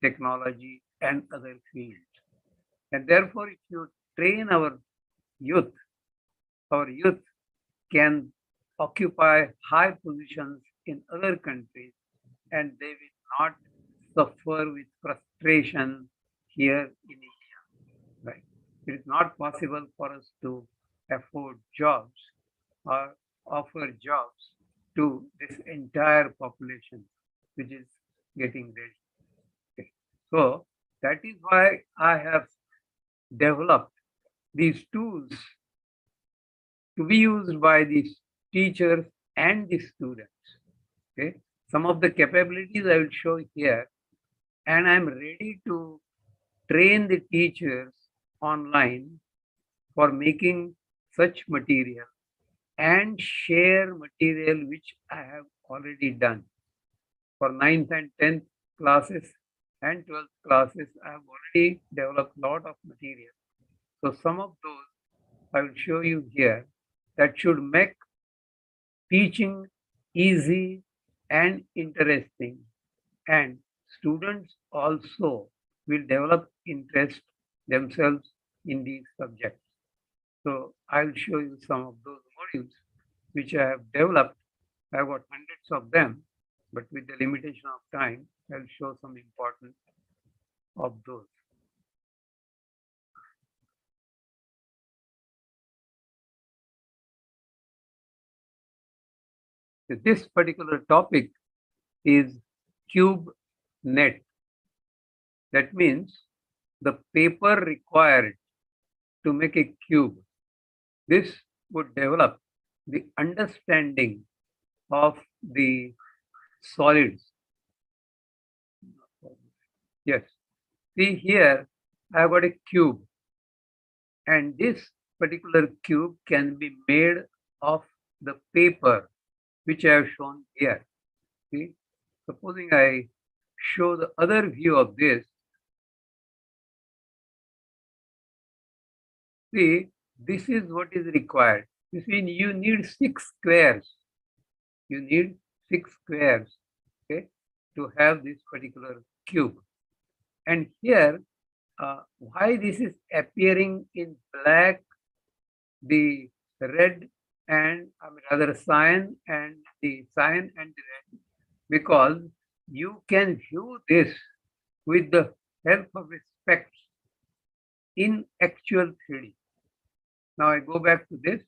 technology, and other fields. And therefore, if you train our youth can occupy high positions in other countries, and they will not suffer with frustration here in India. Right? It is not possible for us to afford jobs or offer jobs to this entire population, which is getting ready. Okay. So that is why I have developed these tools to be used by the teachers and the students. Okay. Some of the capabilities I will show here, and I'm ready to train the teachers online for making such material and share material which I have already done. For 9th and 10th classes and 12th classes, I have already developed a lot of material. So some of those I will show you here that should make teaching easy and interesting, and students also will develop interest themselves in these subjects. So I'll show you some of those modules which I have developed. I've got hundreds of them, but with the limitation of time, I'll show some important of those. This particular topic is cube net. That means the paper required to make a cube. This would develop the understanding of the solids. Yes. See here, I have got a cube, and this particular cube can be made of the paper which I have shown here. See, supposing I show the other view of this. See, this is what is required. You see, you need 6 squares. You need 6 squares, okay, to have this particular cube. And here, why this is appearing in black, the red, and rather cyan and the red, because you can view this with the help of a specs in actual 3D. Now I go back to this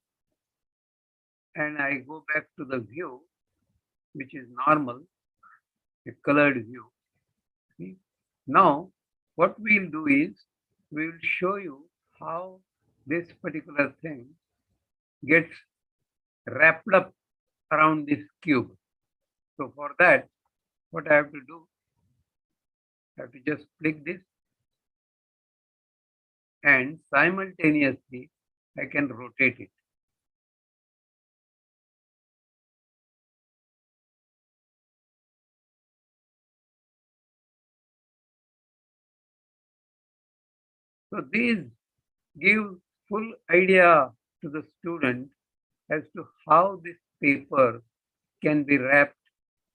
and I go back to the view, which is normal, a colored view. See? Now, what we'll do is, we'll show you how this particular thing gets wrapped up around this cube. So for that, what I have to do, I have to just click this, and simultaneously I can rotate it. So these give full idea to the student as to how this paper can be wrapped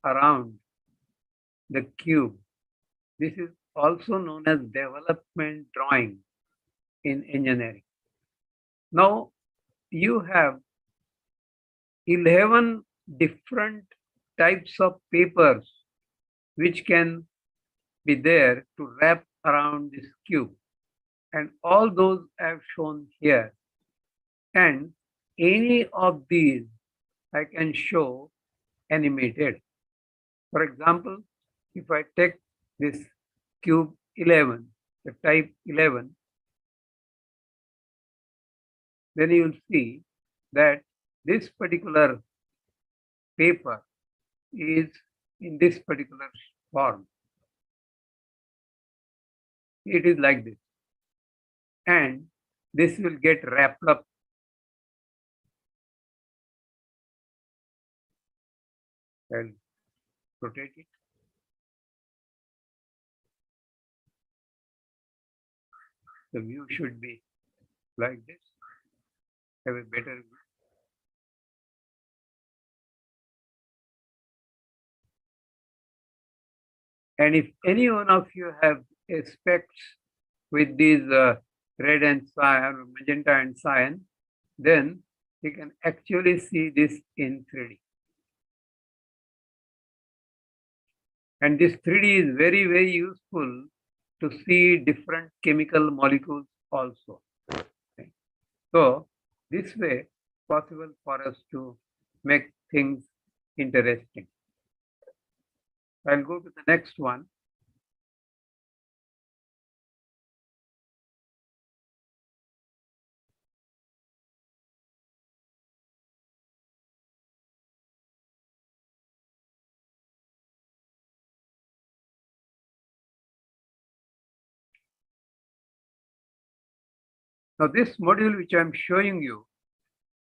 around the cube. This is also known as development drawing in engineering. Now you have 11 different types of papers which can be there to wrap around this cube. And all those I have shown here. And any of these I can show animated. For example, if I take this cube 11, the type 11, then you will see that this particular paper is in this particular form. It is like this. And this will get wrapped up. I'll rotate it. The view should be like this. Have a better view. And if any one of you have specs with these red and cyan, magenta and cyan, then you can actually see this in 3D. And this 3D is very, very useful to see different chemical molecules also. Okay. So this way it's possible for us to make things interesting. I'll go to the next one. Now this module which I'm showing you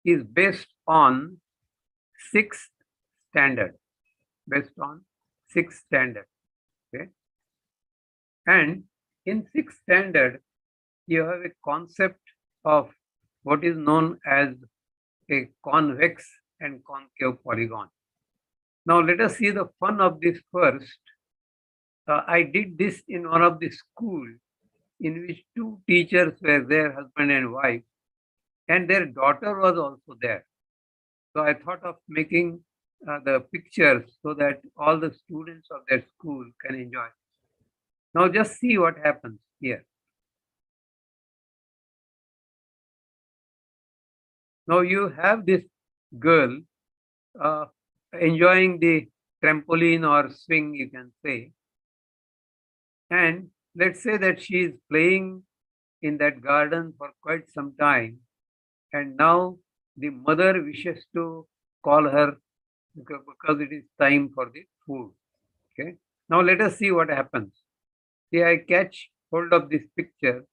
is based on sixth standard, based on sixth standard. Okay. And in sixth standard, you have a concept of what is known as a convex and concave polygon. Now let us see the fun of this first. I did this in one of the schools in which two teachers were there, husband and wife, and their daughter was also there. So I thought of making the pictures so that all the students of their school can enjoy. Now just see what happens here. Now you have this girl enjoying the trampoline or swing, you can say. And let's say that she is playing in that garden for quite some time. And now the mother wishes to call her because it is time for the food. Okay. Now let us see what happens. See, I catch hold of this picture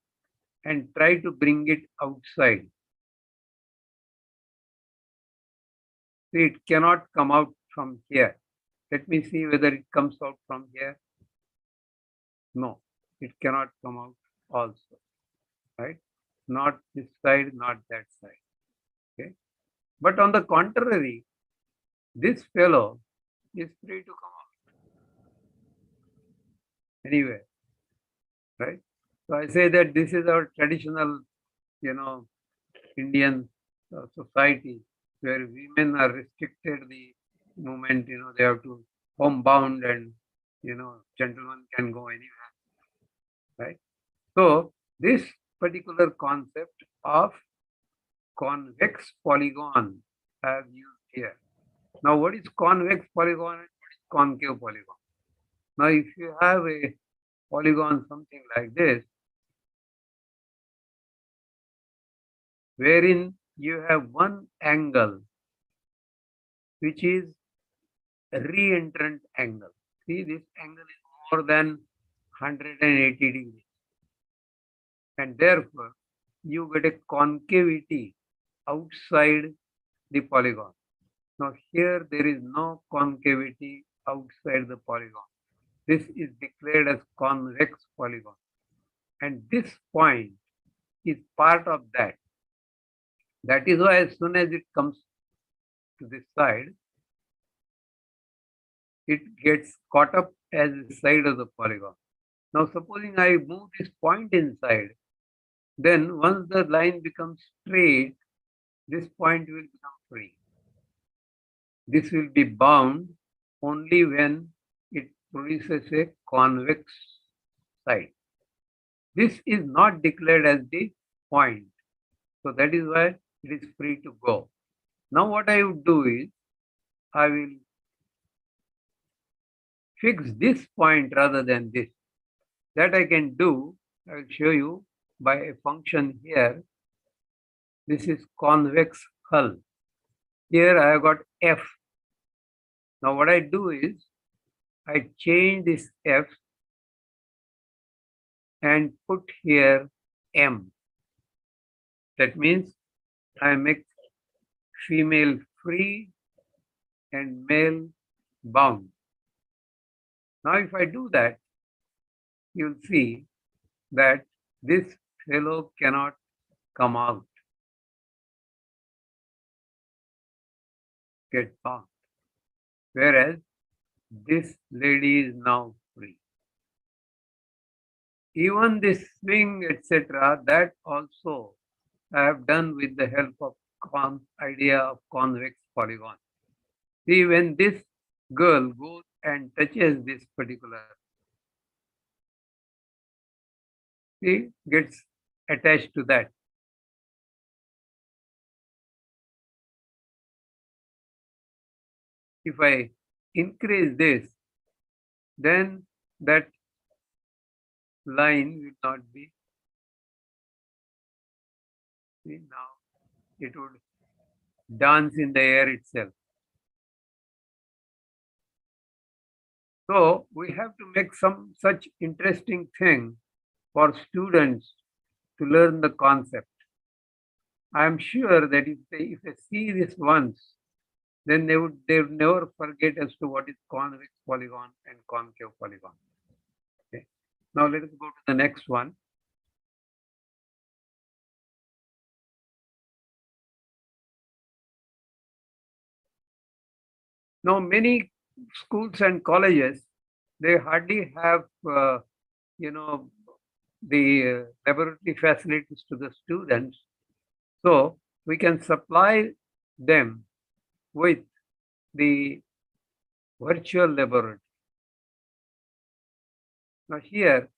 and try to bring it outside. See, it cannot come out from here. Let me see whether it comes out from here. No, it cannot come out also, right? Not this side, not that side. Okay. But on the contrary, this fellow is free to come out anywhere, right? So I say that this is our traditional, Indian society where women are restricted the movement, they have to homebound and, gentlemen can go anywhere, right? So this particular concept of convex polygon I have used here. Now, what is convex polygon and what is concave polygon? Now, if you have a polygon, something like this, wherein you have one angle, which is a re-entrant angle. See, this angle is more than 180 degrees. And therefore, you get a concavity outside the polygon. Now, here there is no concavity outside the polygon. This is declared as convex polygon. And this point is part of that. That is why as soon as it comes to this side, it gets caught up as the side of the polygon. Now, supposing I move this point inside, then once the line becomes straight, this point will become free. This will be bound only when it produces a convex side. This is not declared as the point. So that is why it is free to go. Now what I would do is, I will fix this point rather than this. That I can do, I will show you by a function here. This is convex hull. Here I have got F. Now what I do is, I change this F and put here M. That means I make female free and male bound. Now if I do that, you'll see that this fellow cannot come out, get bound, whereas this lady is now free. Even this swing, etc., that also I have done with the help of idea of convex polygon. See, when this girl goes and touches this particular, see, gets attached to that. If I increase this, then that line will not be. See, now it would dance in the air itself. So we have to make some such interesting thing for students to learn the concept. I'm sure that if they see this once, then they would never forget as to what is convex polygon and concave polygon. Okay. Now let us go to the next one. Now many schools and colleges, they hardly have the laboratory facilities to the students. So we can supply them with the virtual laboratory. Now here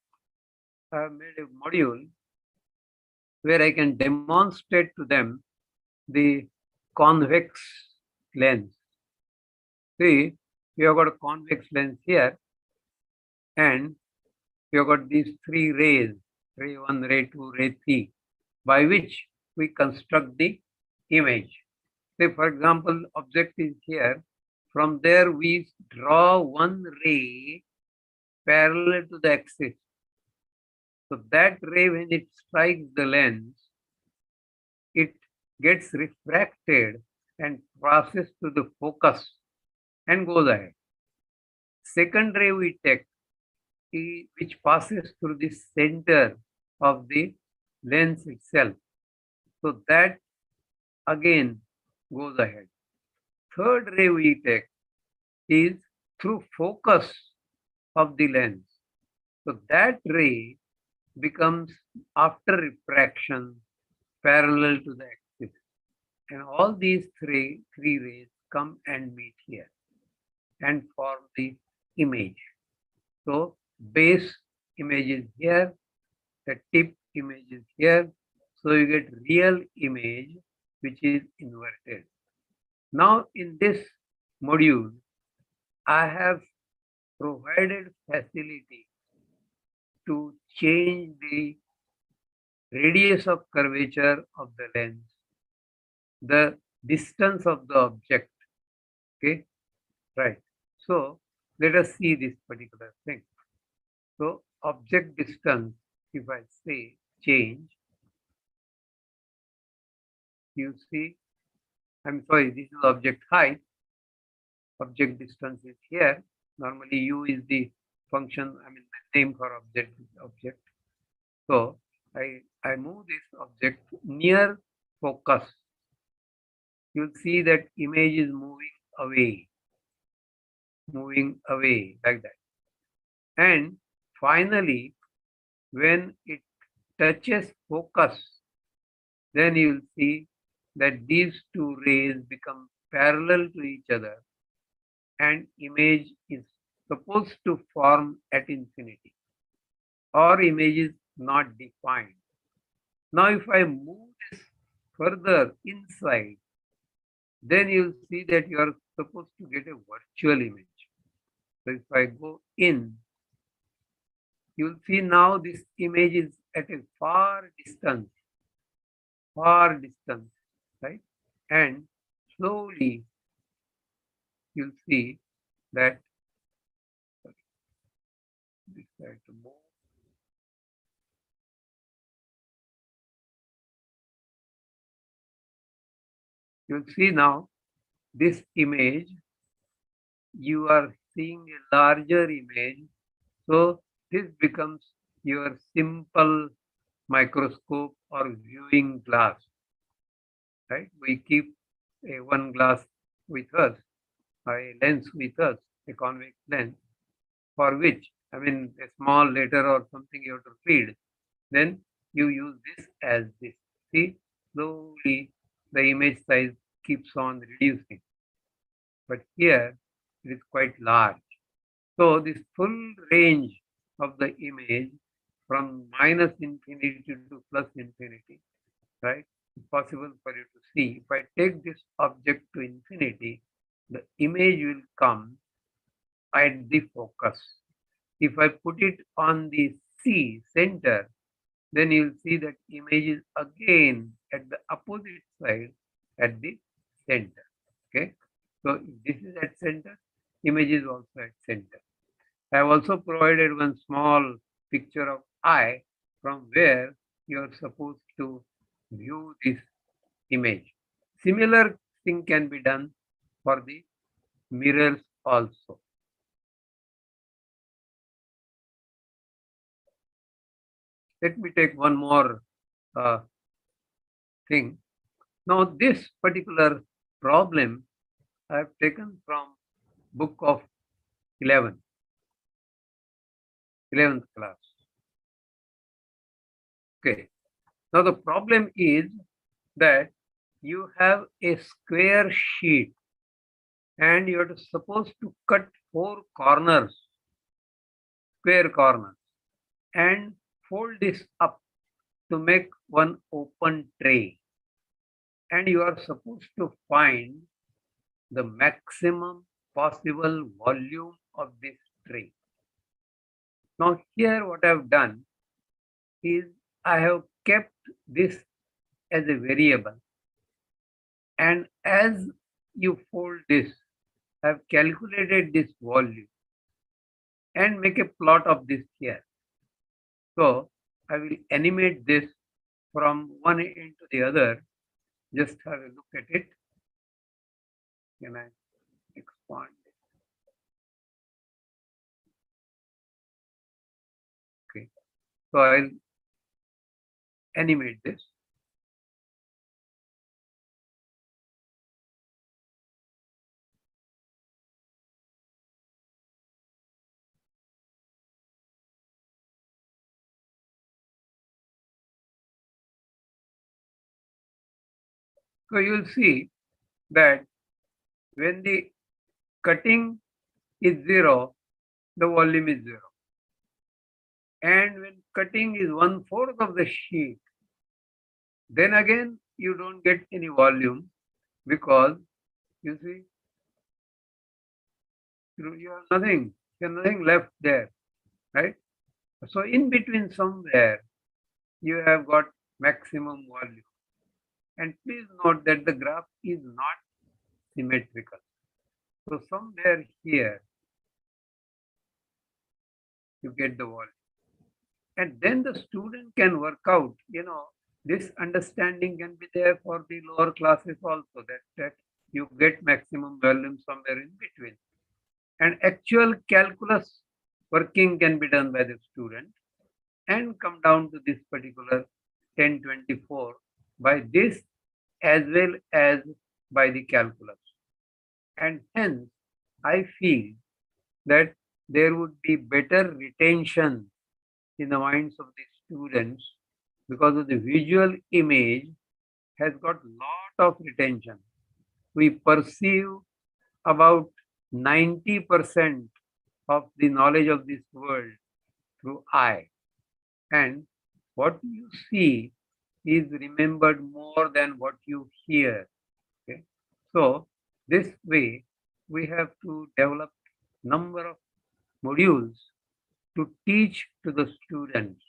I have made a module where I can demonstrate to them the convex lens. See, we have got a convex lens here, and we have got these three rays, ray 1, ray 2, ray 3, by which we construct the image. Say, for example, object is here. From there, we draw one ray parallel to the axis. So that ray, when it strikes the lens, it gets refracted and passes to the focus and goes ahead. Second ray we take, which passes through the center of the lens itself. So that again goes ahead. Third ray we take is through focus of the lens. So that ray becomes, after refraction, parallel to the axis. And all these three rays come and meet here and form the image. So base image is here, the tip image is here. So you get real image which is inverted. Now in this module, I have provided facility to change the radius of curvature of the lens, the distance of the object. Okay, right. So let us see this particular thing. So object distance, if I say change, you see, I'm sorry, this is object height. Object distance is here. Normally U is the function, I mean the name for object is object. So I move this object near focus. You'll see that image is moving away like that. And finally, when it touches focus, then you'll see that these two rays become parallel to each other and image is supposed to form at infinity, or image is not defined. Now if I move this further inside, then you'll see that you are supposed to get a virtual image. So if I go in, you'll see now this image is at a far distance, right? And slowly you'll see that this side to move. You'll see now this image, you are seeing a larger image. So this becomes your simple microscope or viewing glass, right? We keep one glass with us, a lens with us, a convex lens, for which, I mean, a small letter or something you have to read. Then you use this as this. See, slowly the image size keeps on reducing. But here it is quite large. So this full range of the image from minus infinity to plus infinity, right? It's possible for you to see. If I take this object to infinity, the image will come at the focus. If I put it on the C center, then you'll see that image is again at the opposite side at the center. Okay. So if this is at center, image is also at center. I have also provided one small picture of eye from where you are supposed to view this image. Similar thing can be done for the mirrors also. Let me take one more thing. Now, this particular problem I have taken from book of 11th class. Okay. Now, the problem is that you have a square sheet and you are supposed to cut 4 corners, square corners, and fold this up to make one open tray. And you are supposed to find the maximum possible volume of this tray. Now here what I have done is I have kept this as a variable, and as you fold this, I have calculated this volume and make a plot of this here. So I will animate this from one end to the other. Just have a look at it. Can I expand it? Okay. So I'll animate this. So you'll see that when the cutting is 0, the volume is 0. And when cutting is 1/4 of the sheet, then again you don't get any volume, because you see you have nothing, left there, right? So in between somewhere you have got maximum volume. And please note that the graph is not symmetrical. So somewhere here you get the volume. And then the student can work out, this understanding can be there for the lower classes also, that you get maximum volume somewhere in between. And actual calculus working can be done by the student and come down to this particular 1024 by this as well as by the calculus. And hence, I feel that there would be better retention in the minds of the students, because of the visual image has got lot of retention. We perceive about 90% of the knowledge of this world through eye, and what you see is remembered more than what you hear. Okay? So this way we have to develop number of modules to teach to the students.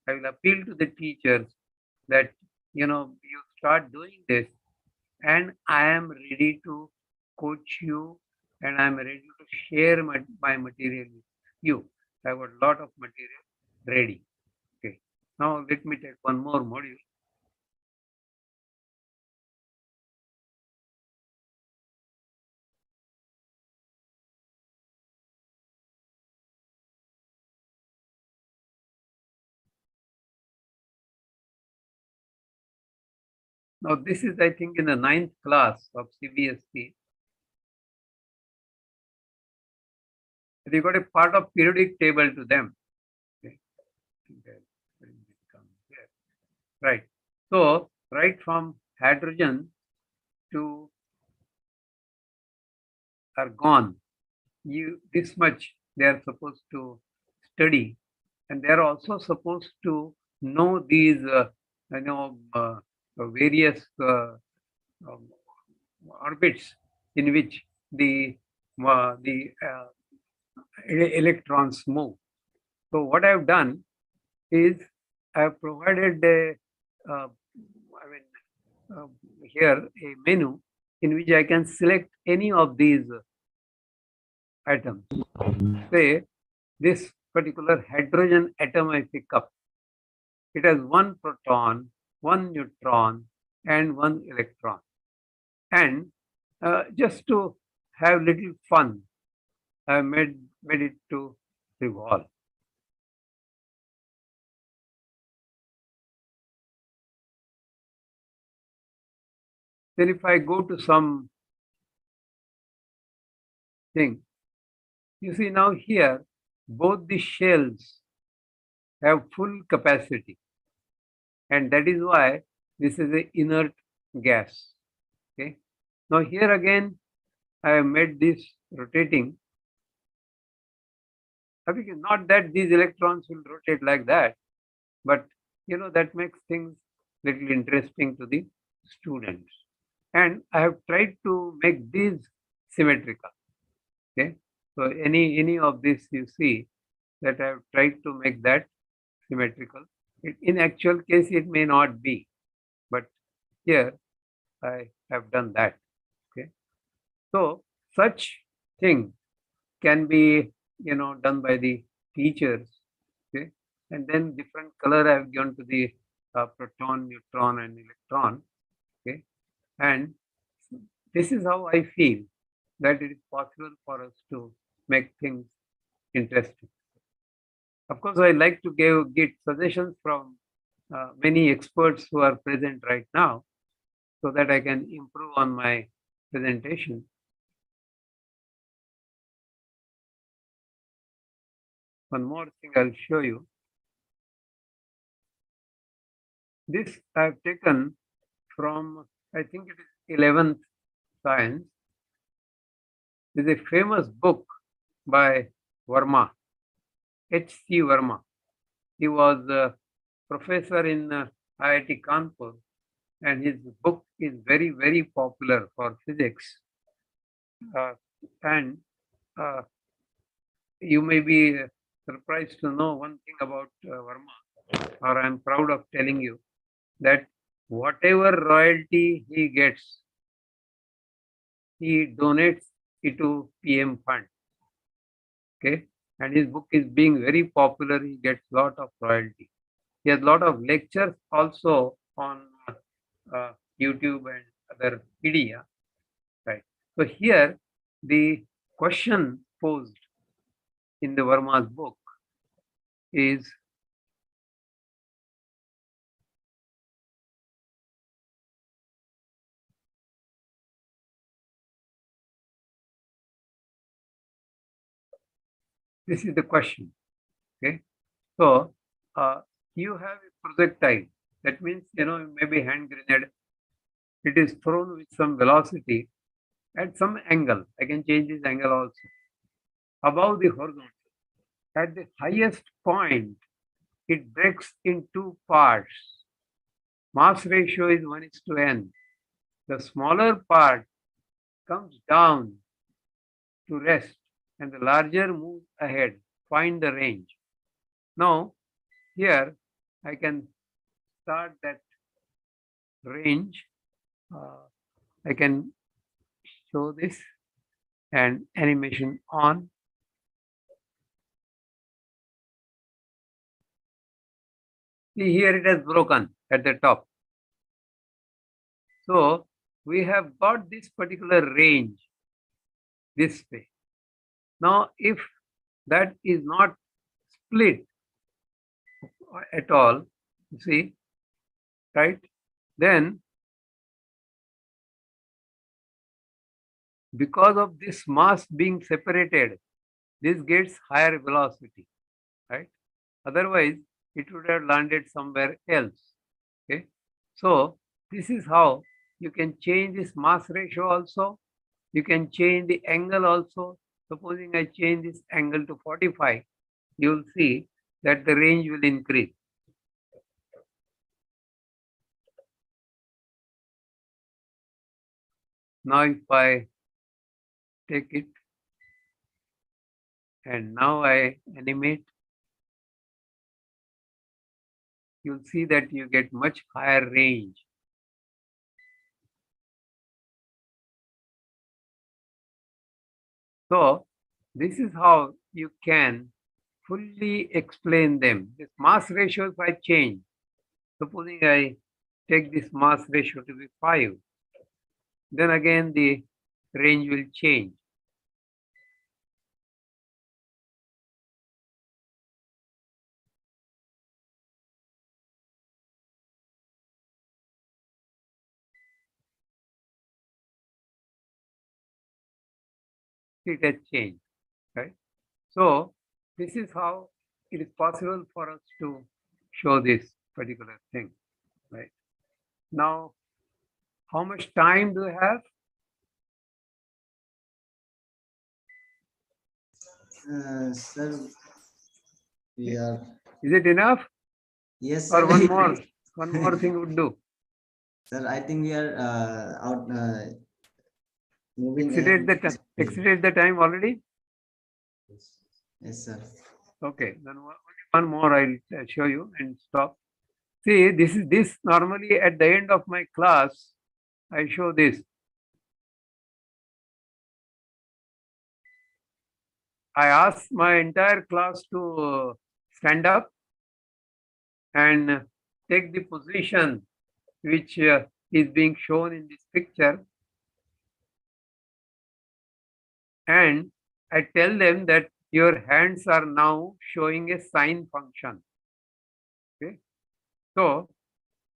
I will appeal to the teachers that you start doing this, and I am ready to coach you, and I am ready to share my material with you. I have a lot of material ready. Okay. Now let me take one more module. Now this is, I think, in the 9th class of CBSE. They got a part of periodic table to them. Okay. Right. So right from hydrogen to argon, this much they are supposed to study, and they are also supposed to know these various orbits in which the electrons move. So what I have done is I have provided here a menu in which I can select any of these atoms. Say this particular hydrogen atom I pick up. It has 1 proton, 1 neutron, and one electron. And just to have little fun, I made it to revolve. Then if I go to some thing, you see now here, both the shells have full capacity. And that is why this is an inert gas. Okay. Now here again, I have made this rotating. Not that these electrons will rotate like that, but that makes things little interesting to the students. And I have tried to make these symmetrical. Okay. So any of this you see that I have tried to make that symmetrical. In actual case, it may not be, but here I have done that. Okay. So such thing can be done by the teachers. Okay. And then different color I have given to the proton, neutron, and electron. Okay. And this is how I feel that it is possible for us to make things interesting. Of course, I like to get suggestions from many experts who are present right now so that I can improve on my presentation. One more thing I'll show you. This I've taken from, I think it is 11th Science. It's a famous book by Verma, H.C. Verma. He was a professor in IIT Kanpur, and his book is very, very popular for physics. And you may be surprised to know one thing about Verma, or I'm proud of telling you that whatever royalty he gets, he donates it to PM Fund. Okay, and his book is being very popular. He gets a lot of royalty. He has a lot of lectures also on YouTube and other media. Right. So here the question posed in the Verma's book is, this is the question. Okay. So you have a projectile. That means, maybe hand grenade. It is thrown with some velocity at some angle. I can change this angle also. Above the horizontal. At the highest point, it breaks in two parts. Mass ratio is 1:n. The smaller part comes down to rest and the larger moves ahead. Find the range. Now, here I can start that range. I can show this and animation on. See, here it has broken at the top. So we have got this particular range this way. Now, if that is not split at all, you see, right, then because of this mass being separated, this gets higher velocity, right? Otherwise, it would have landed somewhere else. Okay. So this is how you can change this mass ratio also. You can change the angle also. Supposing I change this angle to 45, you will see that the range will increase. Now if I take it and now I animate, you'll see that you get much higher range. So this is how you can fully explain them. This mass ratio, if I change, supposing I take this mass ratio to be 5. Then again the range will change. It has changed, right? So this is how it is possible for us to show this particular thing, right? Now, how much time do you have?
Sir, we are.
Is it enough?
Yes,
Or
sir.
one more thing would do?
Sir, I think we are out moving
Exceeded the time already?
Yes, sir.
Okay, then one more I'll show you and stop. See, this normally at the end of my class, I show this. I ask my entire class to stand up and take the position which is being shown in this picture. And I tell them that your hands are now showing a sine function. Okay. So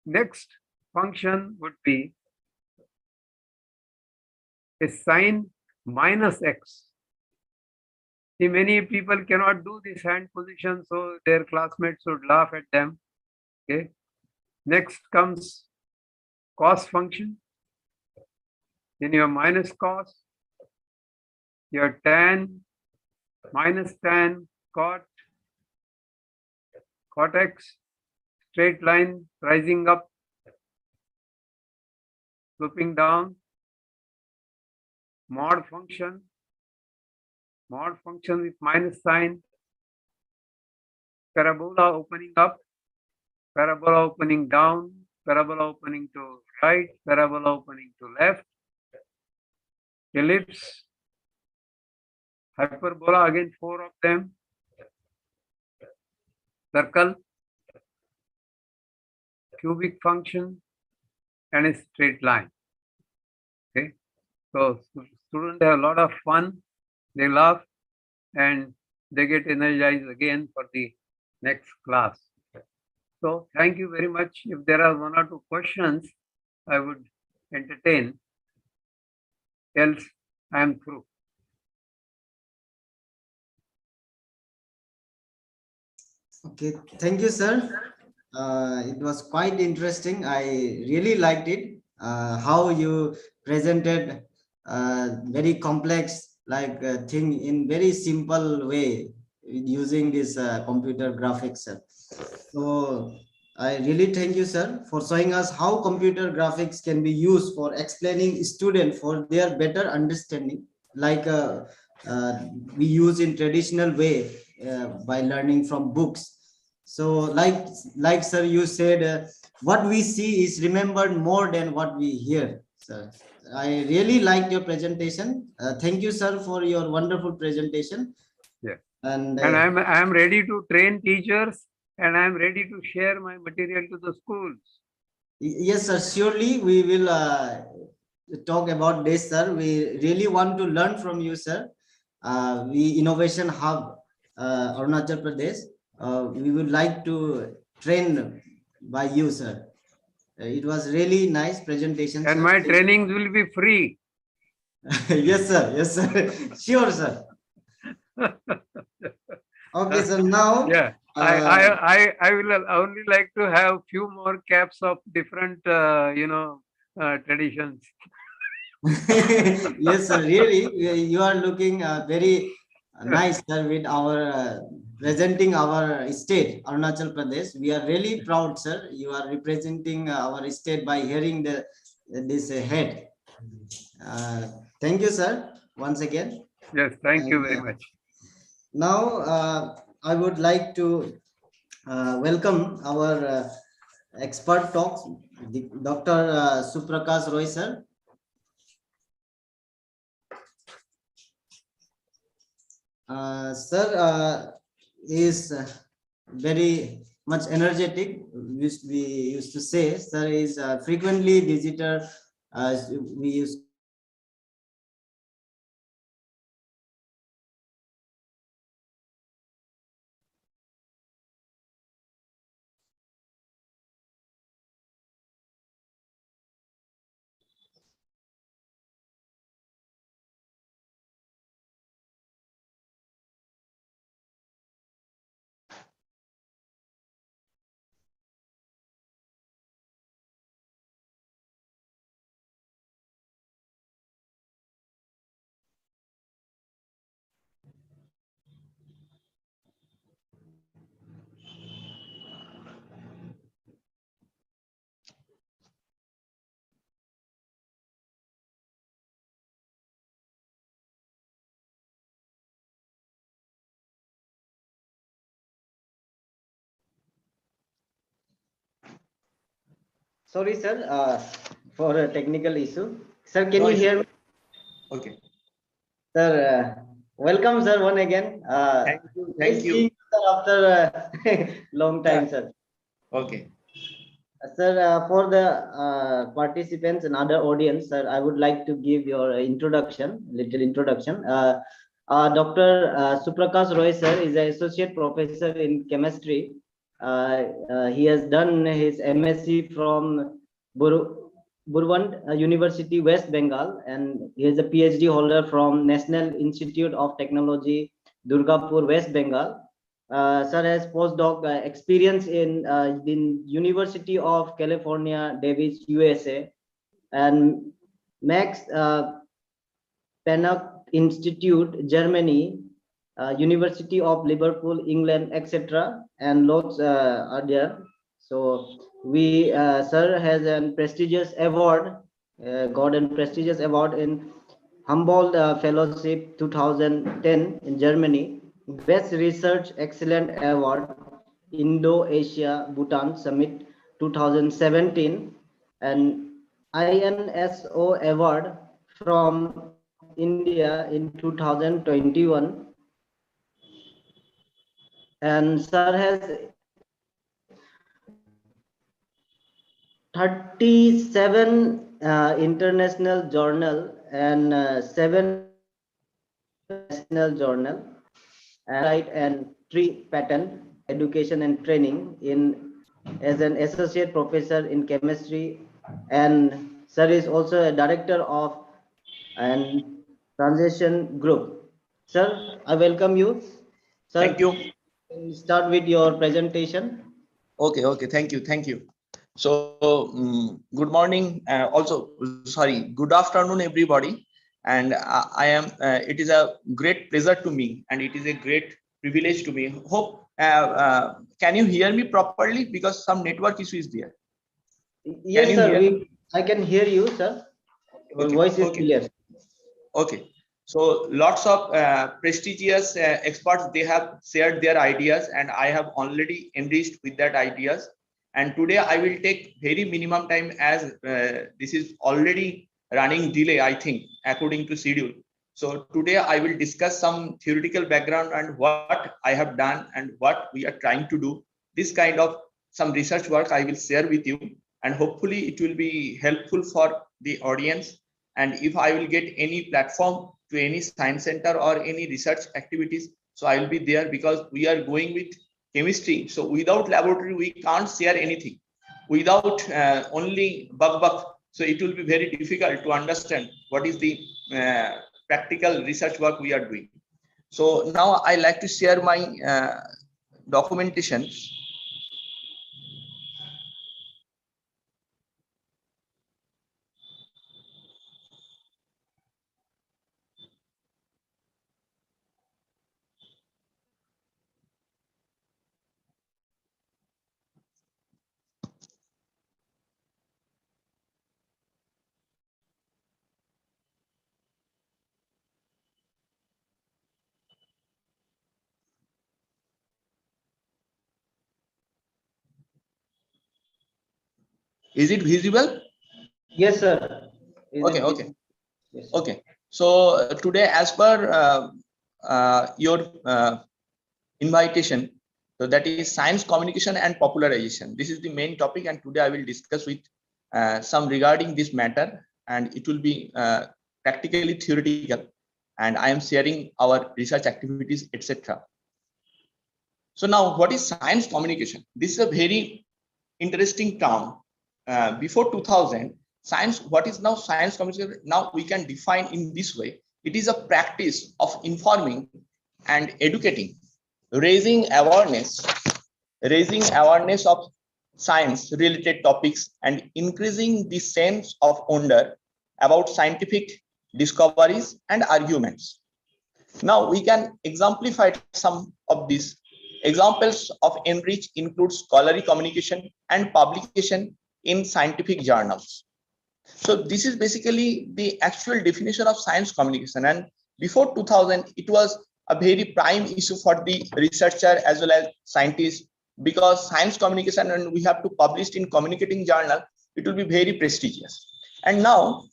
next function would be a sine minus x. See, many people cannot do this hand position, so their classmates would laugh at them. Okay. Next comes cos function. Then you have minus cos, your tan, minus tan, cot x, straight line rising up, sloping down, mod function with minus sign, parabola opening up, parabola opening down, parabola opening to right, parabola opening to left, ellipse, hyperbola, again 4 of them, circle, cubic function, and a straight line. Okay, so students have a lot of fun, they laugh, and they get energized again for the next class. So thank you very much. If there are 1 or 2 questions, I would entertain. Else, I am through.
Okay, thank you, sir. It was quite interesting. I really liked it. How you presented very complex thing in very simple way using this computer graphics, sir. So I really thank you, sir, for showing us how computer graphics can be used for explaining student for their better understanding, like we use in traditional way by learning from books. So like sir, you said what we see is remembered more than what we hear, sir. I really liked your presentation. Thank you, sir, for your wonderful presentation.
Yeah.
And
I'm ready to train teachers, and I'm ready to share my material to the schools.
Yes, sir. Surely we will talk about this, sir. We really want to learn from you, sir. We Innovation Hub, Arunachal Pradesh. We would like to train by you, sir. It was really nice presentation,
and
sir.
my trainings will be free.
Yes, sir. Yes, sir. Sure, sir. Okay, so now.
Yeah, I will only like to have few more caps of different traditions.
Yes, sir. Really, you are looking very nice, sir, with our presenting our state, Arunachal Pradesh. We are really proud, sir. You are representing our state by hearing this head. Thank you, sir, once again.
Yes, thank you very much.
Now, I would like to welcome our expert talks, Dr. Suprakash Roy, sir. Sir is very much energetic, which we used to say, sir, is frequently visitor. We used Sorry, sir, for a technical issue. Sir, can you hear me?
Okay.
Sir, welcome, sir, once again.
Thank you.
Nice
Thank
seeing
you.
sir, after a long time, sir.
Okay.
Sir, for the participants and other audience, sir, I would like to give your little introduction. Dr. Suprakash Roy, sir, is an associate professor in chemistry. He has done his MSc from Burwand University, West Bengal, and he is a PhD holder from National Institute of Technology, Durgapur, West Bengal. Sir has postdoc experience in University of California, Davis, USA, and Max Planck Institute, Germany, University of Liverpool, England, etc., and lots are there. So we, sir, has a prestigious award, got a prestigious award in Humboldt Fellowship 2010 in Germany, Best Research Excellent Award, Indo-Asia Bhutan Summit 2017, and INSO Award from India in 2021. And sir has 37 international journal and 7 national journal, and 3 patent education and training in as an associate professor in chemistry, and sir is also a director of an transition group. Sir, I welcome you. Sir,
Thank you.
Start with your presentation.
Okay. Okay. Thank you. Thank you. So, good morning. Also, sorry, good afternoon, everybody. And I am. It is a great pleasure to me, and it is a great privilege to me. Hope. Can you hear me properly? Because some network issue is there.
Yes,
Can you
sir.
hear?
I can hear you, sir. Your
Okay.
voice is
Okay.
clear.
Okay. So lots of prestigious experts, they have shared their ideas, and I have already enriched with that ideas. And today I will take very minimum time, as this is already running delay, I think, according to schedule. So today I will discuss some theoretical background and what I have done and what we are trying to do. This kind of some research work I will share with you, and hopefully it will be helpful for the audience. And if I will get any platform to any science center or any research activities, so I will be there, because we are going with chemistry. So without laboratory, we can't share anything. Without only buck. So it will be very difficult to understand what is the practical research work we are doing. So now I like to share my documentation. Is it visible?
Yes, sir.
Okay.
Yes.
Okay. So today, as per your invitation, So that is science communication and popularization. This is the main topic, and today I will discuss with some regarding this matter, and it will be practically theoretical, and I am sharing our research activities, etc. So now, what is science communication? This is a very interesting term. Before 2000, science, what is now science communication? Now we can define in this way. It is a practice of informing and educating, raising awareness of science related topics, and increasing the sense of wonder about scientific discoveries and arguments. Now we can exemplify some of these. Examples of enrich include scholarly communication and publication in scientific journals. So this is basically the actual definition of science communication. And before 2000, it was a very prime issue for the researcher as well as scientists, because science communication, and we have to publish in communicating journal, it will be very prestigious. And now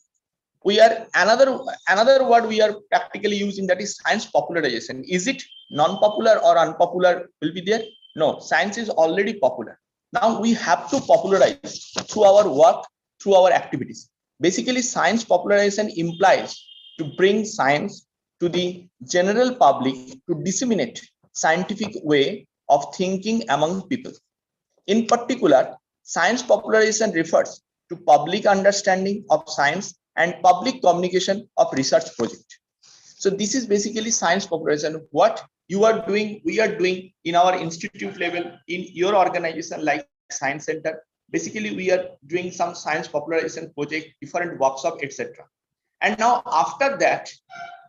we are another word we are practically using, that is science popularization. Is it non-popular or unpopular will be there? No, science is already popular. Now we have to popularize through our work, through our activities. Basically, science popularization implies to bring science to the general public, to disseminate scientific way of thinking among people. In particular, science popularization refers to public understanding of science and public communication of research project. So this is basically science popularization. What you are doing, we are doing in our institute level, in your organization like Science Center. Basically, we are doing some science popularization project, different workshop, etc. And now after that,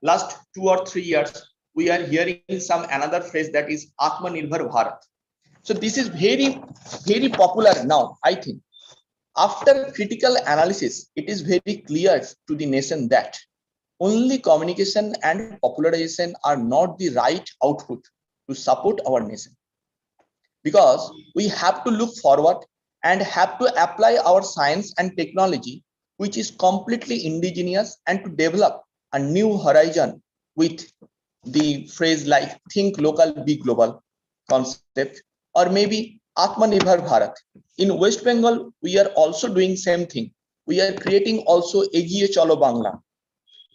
last 2 or 3 years, we are hearing some another phrase, that is Atmanirbhar Bharat. So this is very, very popular now, I think. After critical analysis, it is very clear to the nation that only communication and popularization are not the right output to support our nation, because we have to look forward and have to apply our science and technology, which is completely indigenous, and to develop a new horizon with the phrase like think local, be global concept, or maybe Atmanirbhar Bharat. In West Bengal, we are also doing same thing. We are creating also Egiye Cholo Bangla,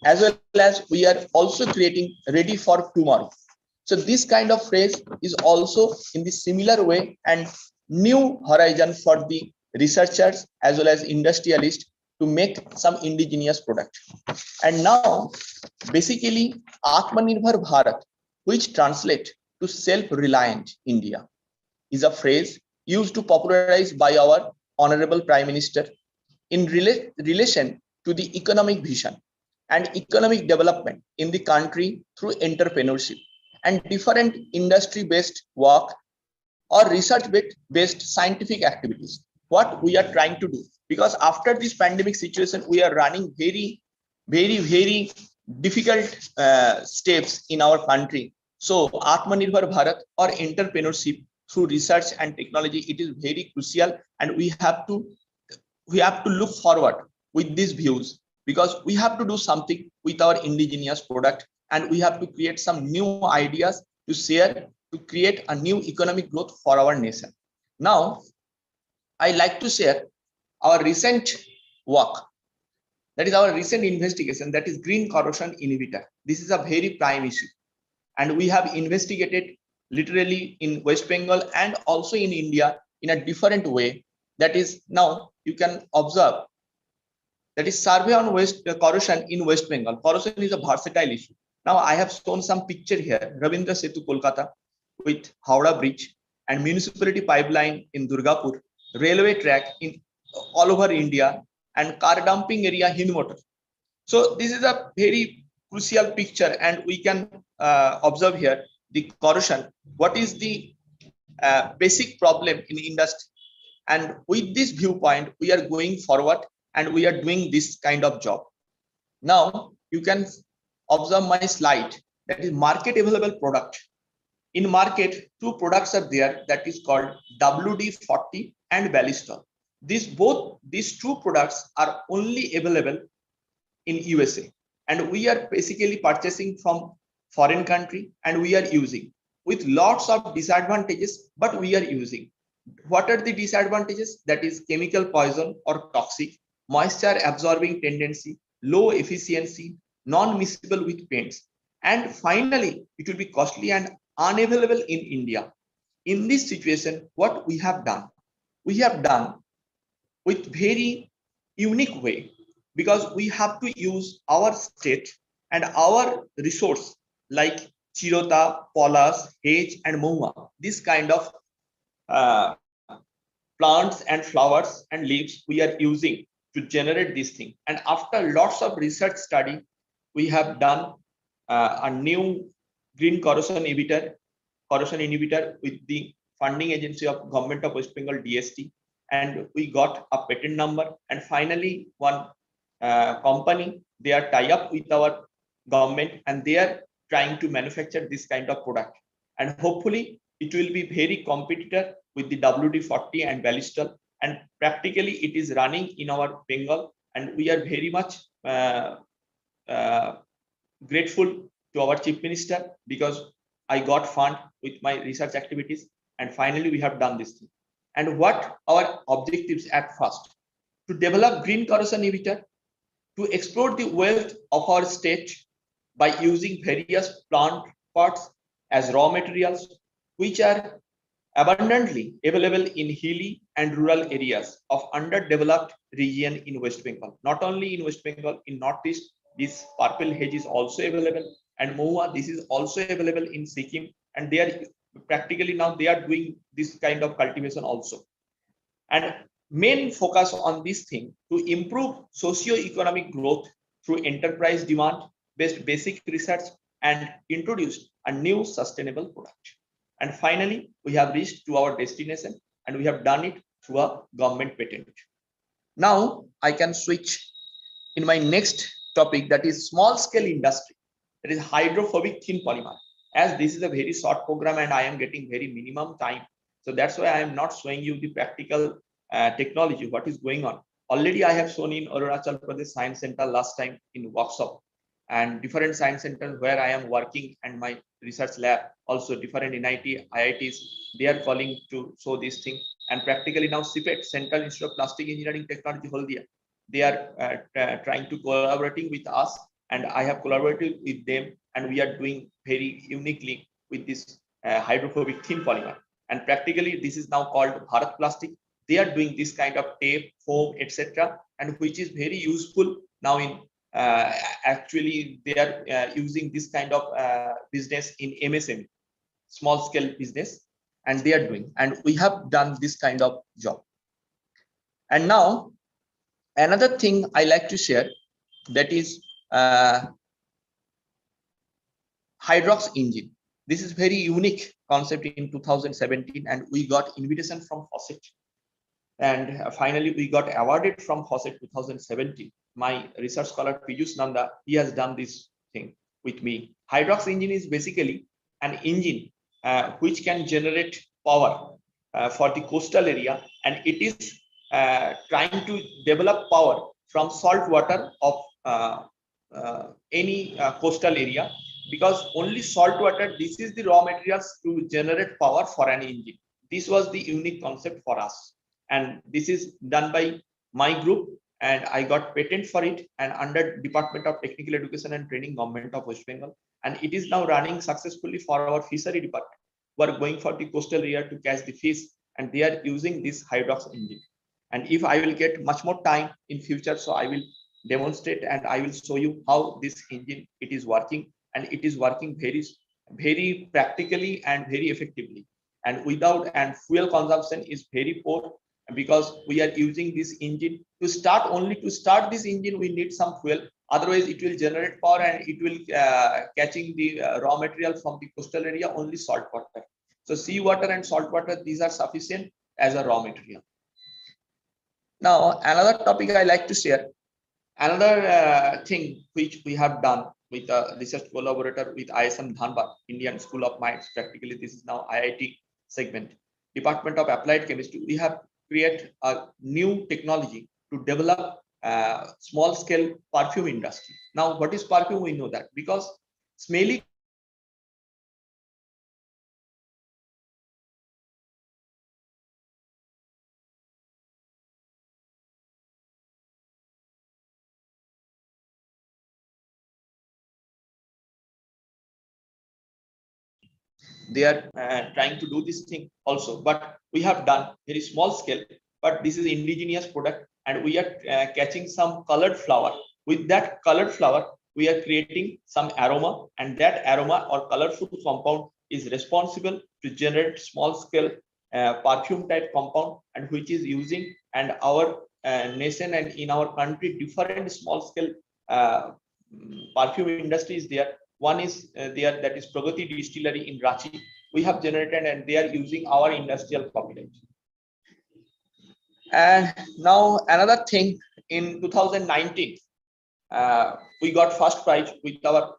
as well as we are also creating Ready for Tomorrow. So this kind of phrase is also in the similar way, and new horizon for the researchers as well as industrialists to make some indigenous product. And now, basically, Atmanirbhar Bharat, which translates to self-reliant India, is a phrase used to popularize by our Honorable Prime Minister in relation to the economic vision and economic development in the country through entrepreneurship and different industry-based work or research-based scientific activities. What we are trying to do, because after this pandemic situation, we are running very, very, very difficult steps in our country. So Atmanirbhar Bharat or entrepreneurship through research and technology, it is very crucial, and we have to look forward with these views, because we have to do something with our indigenous product, and we have to create some new ideas to share, to create a new economic growth for our nation. Now, I like to share our recent work. That is our recent investigation, that is green corrosion inhibitor. This is a very prime issue, and we have investigated literally in West Bengal and also in India in a different way. That is, now you can observe, that is survey on corrosion in West Bengal. Corrosion is a versatile issue. Now I have shown some picture here. Rabindra Setu, Kolkata, with Howrah Bridge, and municipality pipeline in Durgapur, railway track in all over India, and car dumping area Hindmotor. So this is a very crucial picture, and we can observe here the corrosion. What is the basic problem in industry? And with this viewpoint, we are going forward, and we are doing this kind of job. Now you can observe my slide, that is market available product. In market, two products are there, that is called WD-40 and Ballistol. These two products are only available in USA, and we are basically purchasing from foreign country, and we are using. with lots of disadvantages, but we are using. What are the disadvantages? That is chemical poison or toxic, moisture absorbing tendency, low efficiency, non-miscible with paints, and finally it will be costly and unavailable in India. In this situation, what we have done with very unique way, because we have to use our state and our resource like Chirota, Polas, Hedge, and Mohua. This kind of plants and flowers and leaves we are using to generate this thing. And after lots of research study, we have done a new green corrosion inhibitor with the funding agency of Government of West Bengal, DST, and we got a patent number. And finally, one company, they are tie up with our government and they are trying to manufacture this kind of product. And hopefully it will be very competitor with the WD-40 and Ballistol. And practically it is running in our Bengal. And we are very much grateful to our Chief Minister, because I got fund with my research activities. And finally, we have done this thing. And what our objectives at first? To develop green corrosion inhibitor, to explore the wealth of our state by using various plant parts as raw materials, which are abundantly available in hilly and rural areas of underdeveloped region in West Bengal. Not only in West Bengal, in Northeast, this purple hedge is also available, and Mohua, this is also available in Sikkim, and they are practically now they are doing this kind of cultivation also. And main focus on this thing to improve socio-economic growth through enterprise demand based basic research and introduced a new sustainable product. And finally, we have reached to our destination, and we have done it through a government patent. Now I can switch in my next topic, that is small scale industry, that is hydrophobic thin polymer. As this is a very short program and I am getting very minimum time, so that's why I am not showing you the practical technology, what is going on. Already I have shown in Arunachal Pradesh Science Center last time in workshop, and different science centers where I am working, and my research lab also different NIT, IITs, they are calling to show this thing. And practically now CPET, Central Institute of Plastic Engineering Technology, Haldia, they are trying to collaborating with us, and I have collaborated with them, and we are doing very uniquely with this hydrophobic thin polymer. And practically this is now called Bharat Plastic. They are doing this kind of tape, foam, etc., and which is very useful now in actually they are using this kind of business in MSME, small scale business, and they are doing, and we have done this kind of job. And now another thing I like to share, that is Hydrox Engine. This is very unique concept in 2017, and we got invitation from Fawcett, and finally we got awarded from Fawcett 2017. My research scholar Piyush Nanda, he has done this thing with me. Hydrox Engine is basically an engine which can generate power for the coastal area, and it is trying to develop power from salt water of any coastal area, because only salt water, this is the raw materials to generate power for an engine. This was the unique concept for us, and this is done by my group, and I got patent for it, and under Department of Technical Education and Training, Government of West Bengal, and it is now running successfully for our fishery department, who are going for the coastal area to catch the fish, and they are using this Hydrox engine. And if I will get much more time in future, so I will demonstrate and I will show you how this engine it is working, and it is working very practically and very effectively, and without, and fuel consumption is very poor, because we are using this engine to start. Only to start this engine we need some fuel, otherwise it will generate power, and it will catching the raw material from the coastal area, only salt water. So sea water and salt water, these are sufficient as a raw material. Now another topic I like to share, another thing which we have done with a research collaborator with ISM Dhanbad, Indian School of Mines. Practically this is now IIT segment, Department of Applied Chemistry. We have created a new technology to develop small scale perfume industry. Now what is perfume? We know that because smelly they are trying to do this thing also, but we have done very small scale, but this is indigenous product, and we are catching some colored flower. With that colored flower, we are creating some aroma, and that aroma or colorful compound is responsible to generate small scale perfume type compound, and which is using, and our nation and in our country different small scale perfume industry is there. One is there, that is Pragati Distillery in Ranchi. We have generated, and they are using our industrial population. And now another thing, in 2019, we got first prize with our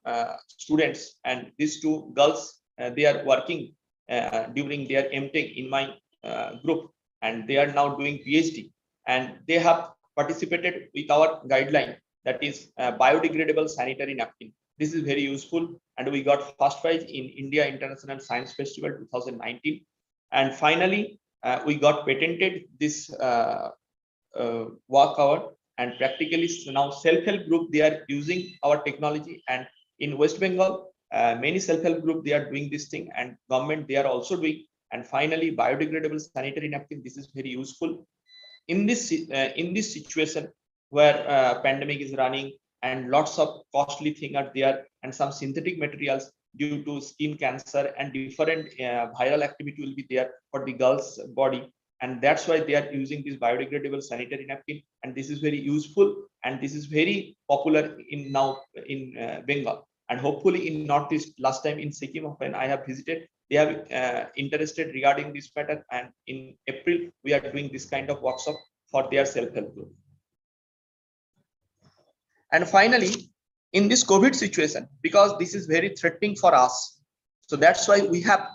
students, and these two girls, they are working during their MTech in my group, and they are now doing PhD, and they have participated with our guideline, that is biodegradable sanitary napkin. This is very useful, and we got first prize in India International Science Festival 2019. And finally, we got patented this work award, and practically now self-help group, they are using our technology, and in West Bengal, many self-help group, they are doing this thing, and government, they are also doing. And finally, biodegradable sanitary napkin, this is very useful in this situation where pandemic is running, and lots of costly things are there, and some synthetic materials due to skin cancer and different viral activity will be there for the girl's body, and that's why they are using this biodegradable sanitary napkin, and this is very useful, and this is very popular in now in Bengal, and hopefully in Northeast. Last time in Sikkim, when I have visited, they have interested regarding this matter, and in April we are doing this kind of workshop for their self-help group. And finally, in this COVID situation, because this is very threatening for us, so that's why we have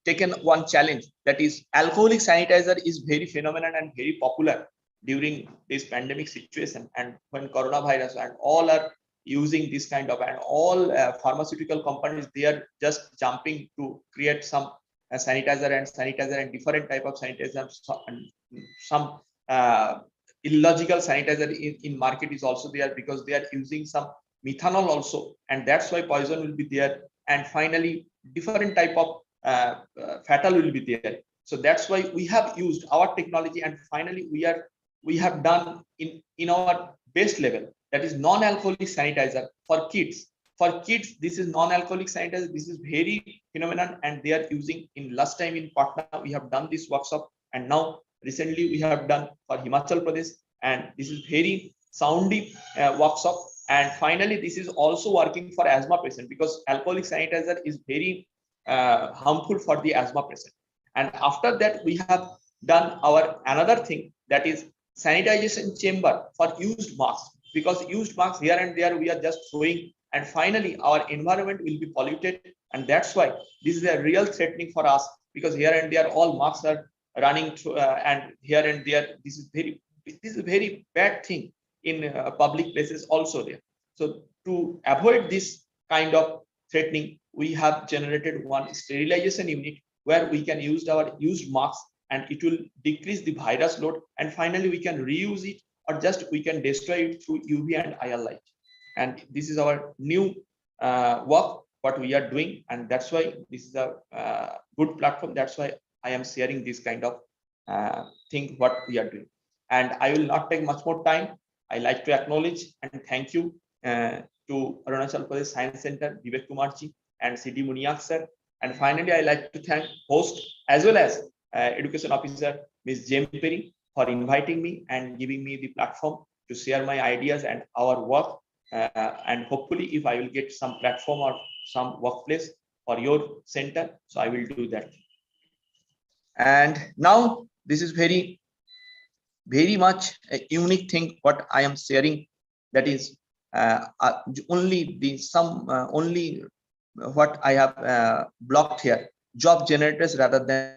taken one challenge, that is alcoholic sanitizer is very phenomenal and very popular during this pandemic situation, and when coronavirus and all are using this kind of, and all pharmaceutical companies, they are just jumping to create some sanitizer and different type of sanitizer, and some illogical sanitizer in market is also there, because they are using some methanol also, and that's why poison will be there, and finally different type of fatal will be there. So that's why we have used our technology, and finally we have done in our best level, that is non-alcoholic sanitizer for kids. For kids, this is non-alcoholic sanitizer. This is very phenomenal, and they are using. In last time in Patna, we have done this workshop, and now recently we have done for Himachal Pradesh, and this is very soundy workshop. And finally, this is also working for asthma patient, because alcoholic sanitizer is very harmful for the asthma patient. And after that, we have done our another thing, that is sanitization chamber for used masks, because used masks here and there we are just throwing, and finally our environment will be polluted, and that's why this is a real threatening for us, because here and there all masks are running through, and here and there this is a very bad thing in public places also there. So to avoid this kind of threatening, we have generated one sterilization unit where we can use our used masks, and it will decrease the virus load, and finally we can reuse it, or just we can destroy it through UV and IR light. And this is our new work what we are doing, and that's why this is a good platform. That's why I am sharing this kind of thing what we are doing. And I will not take much more time. I like to acknowledge and thank you to Arunachal Pradesh Science Center, Vivek Kumarji and CD Muniak sir. And finally, I like to thank host as well as Education Officer Ms. James Perry for inviting me and giving me the platform to share my ideas and our work. And hopefully, if I will get some platform or some workplace for your center, so I will do that. And now this is very much a unique thing what I am sharing, that is only what I have blocked here, job generators rather than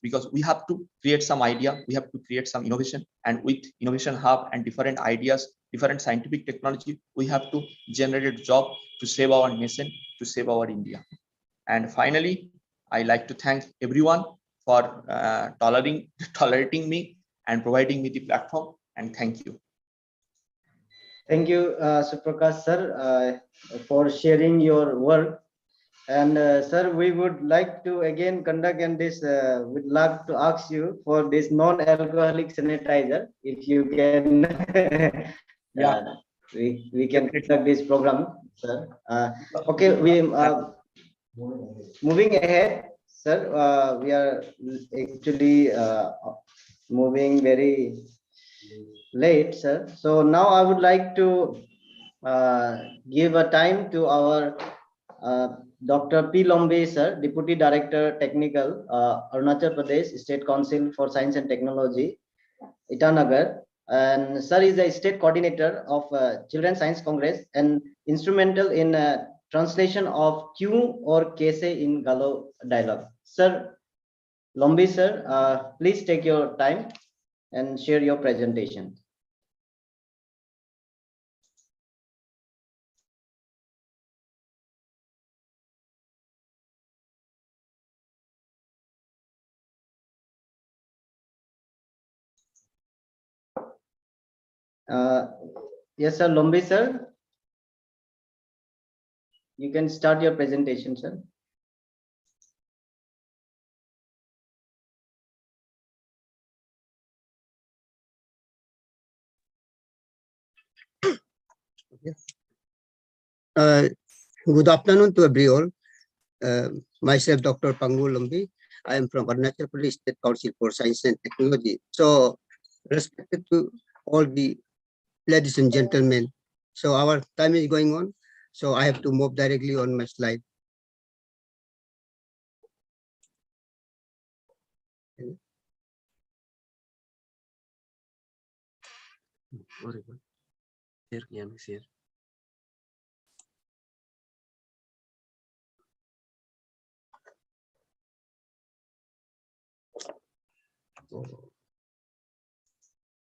because we have to create some idea, we have to create some innovation, and with innovation hub and different ideas, different scientific technology, we have to generate a job to save our nation, to save our India. And finally, I like to thank everyone for tolerating me and providing me the platform, and thank you.
Thank you, Suprakash sir, for sharing your work. And sir, we would like to again conduct and this would like to ask you for this non-alcoholic sanitizer. If you can,
Yeah,
we can
definitely.
conduct this program, sir. Okay, we moving ahead, sir. We are actually moving very late, sir. So now I would like to give a time to our Dr. P. Lombe, sir, Deputy Director Technical, Arunachal Pradesh State Council for Science and Technology, Itanagar. And sir is the state coordinator of Children's Science Congress and instrumental in translation of Q or Kese in Galo dialogue. Sir Lombe, sir, please take your time and share your presentation. Yes, sir, Lombe, sir. You can start your presentation, sir.
Good afternoon to everyone. Myself, Dr. Pangu Lumbi. I am from Arunachal Pradesh State Council for Science and Technology. So, respected to all the ladies and gentlemen, so our time is going on, so I have to move directly on my slide.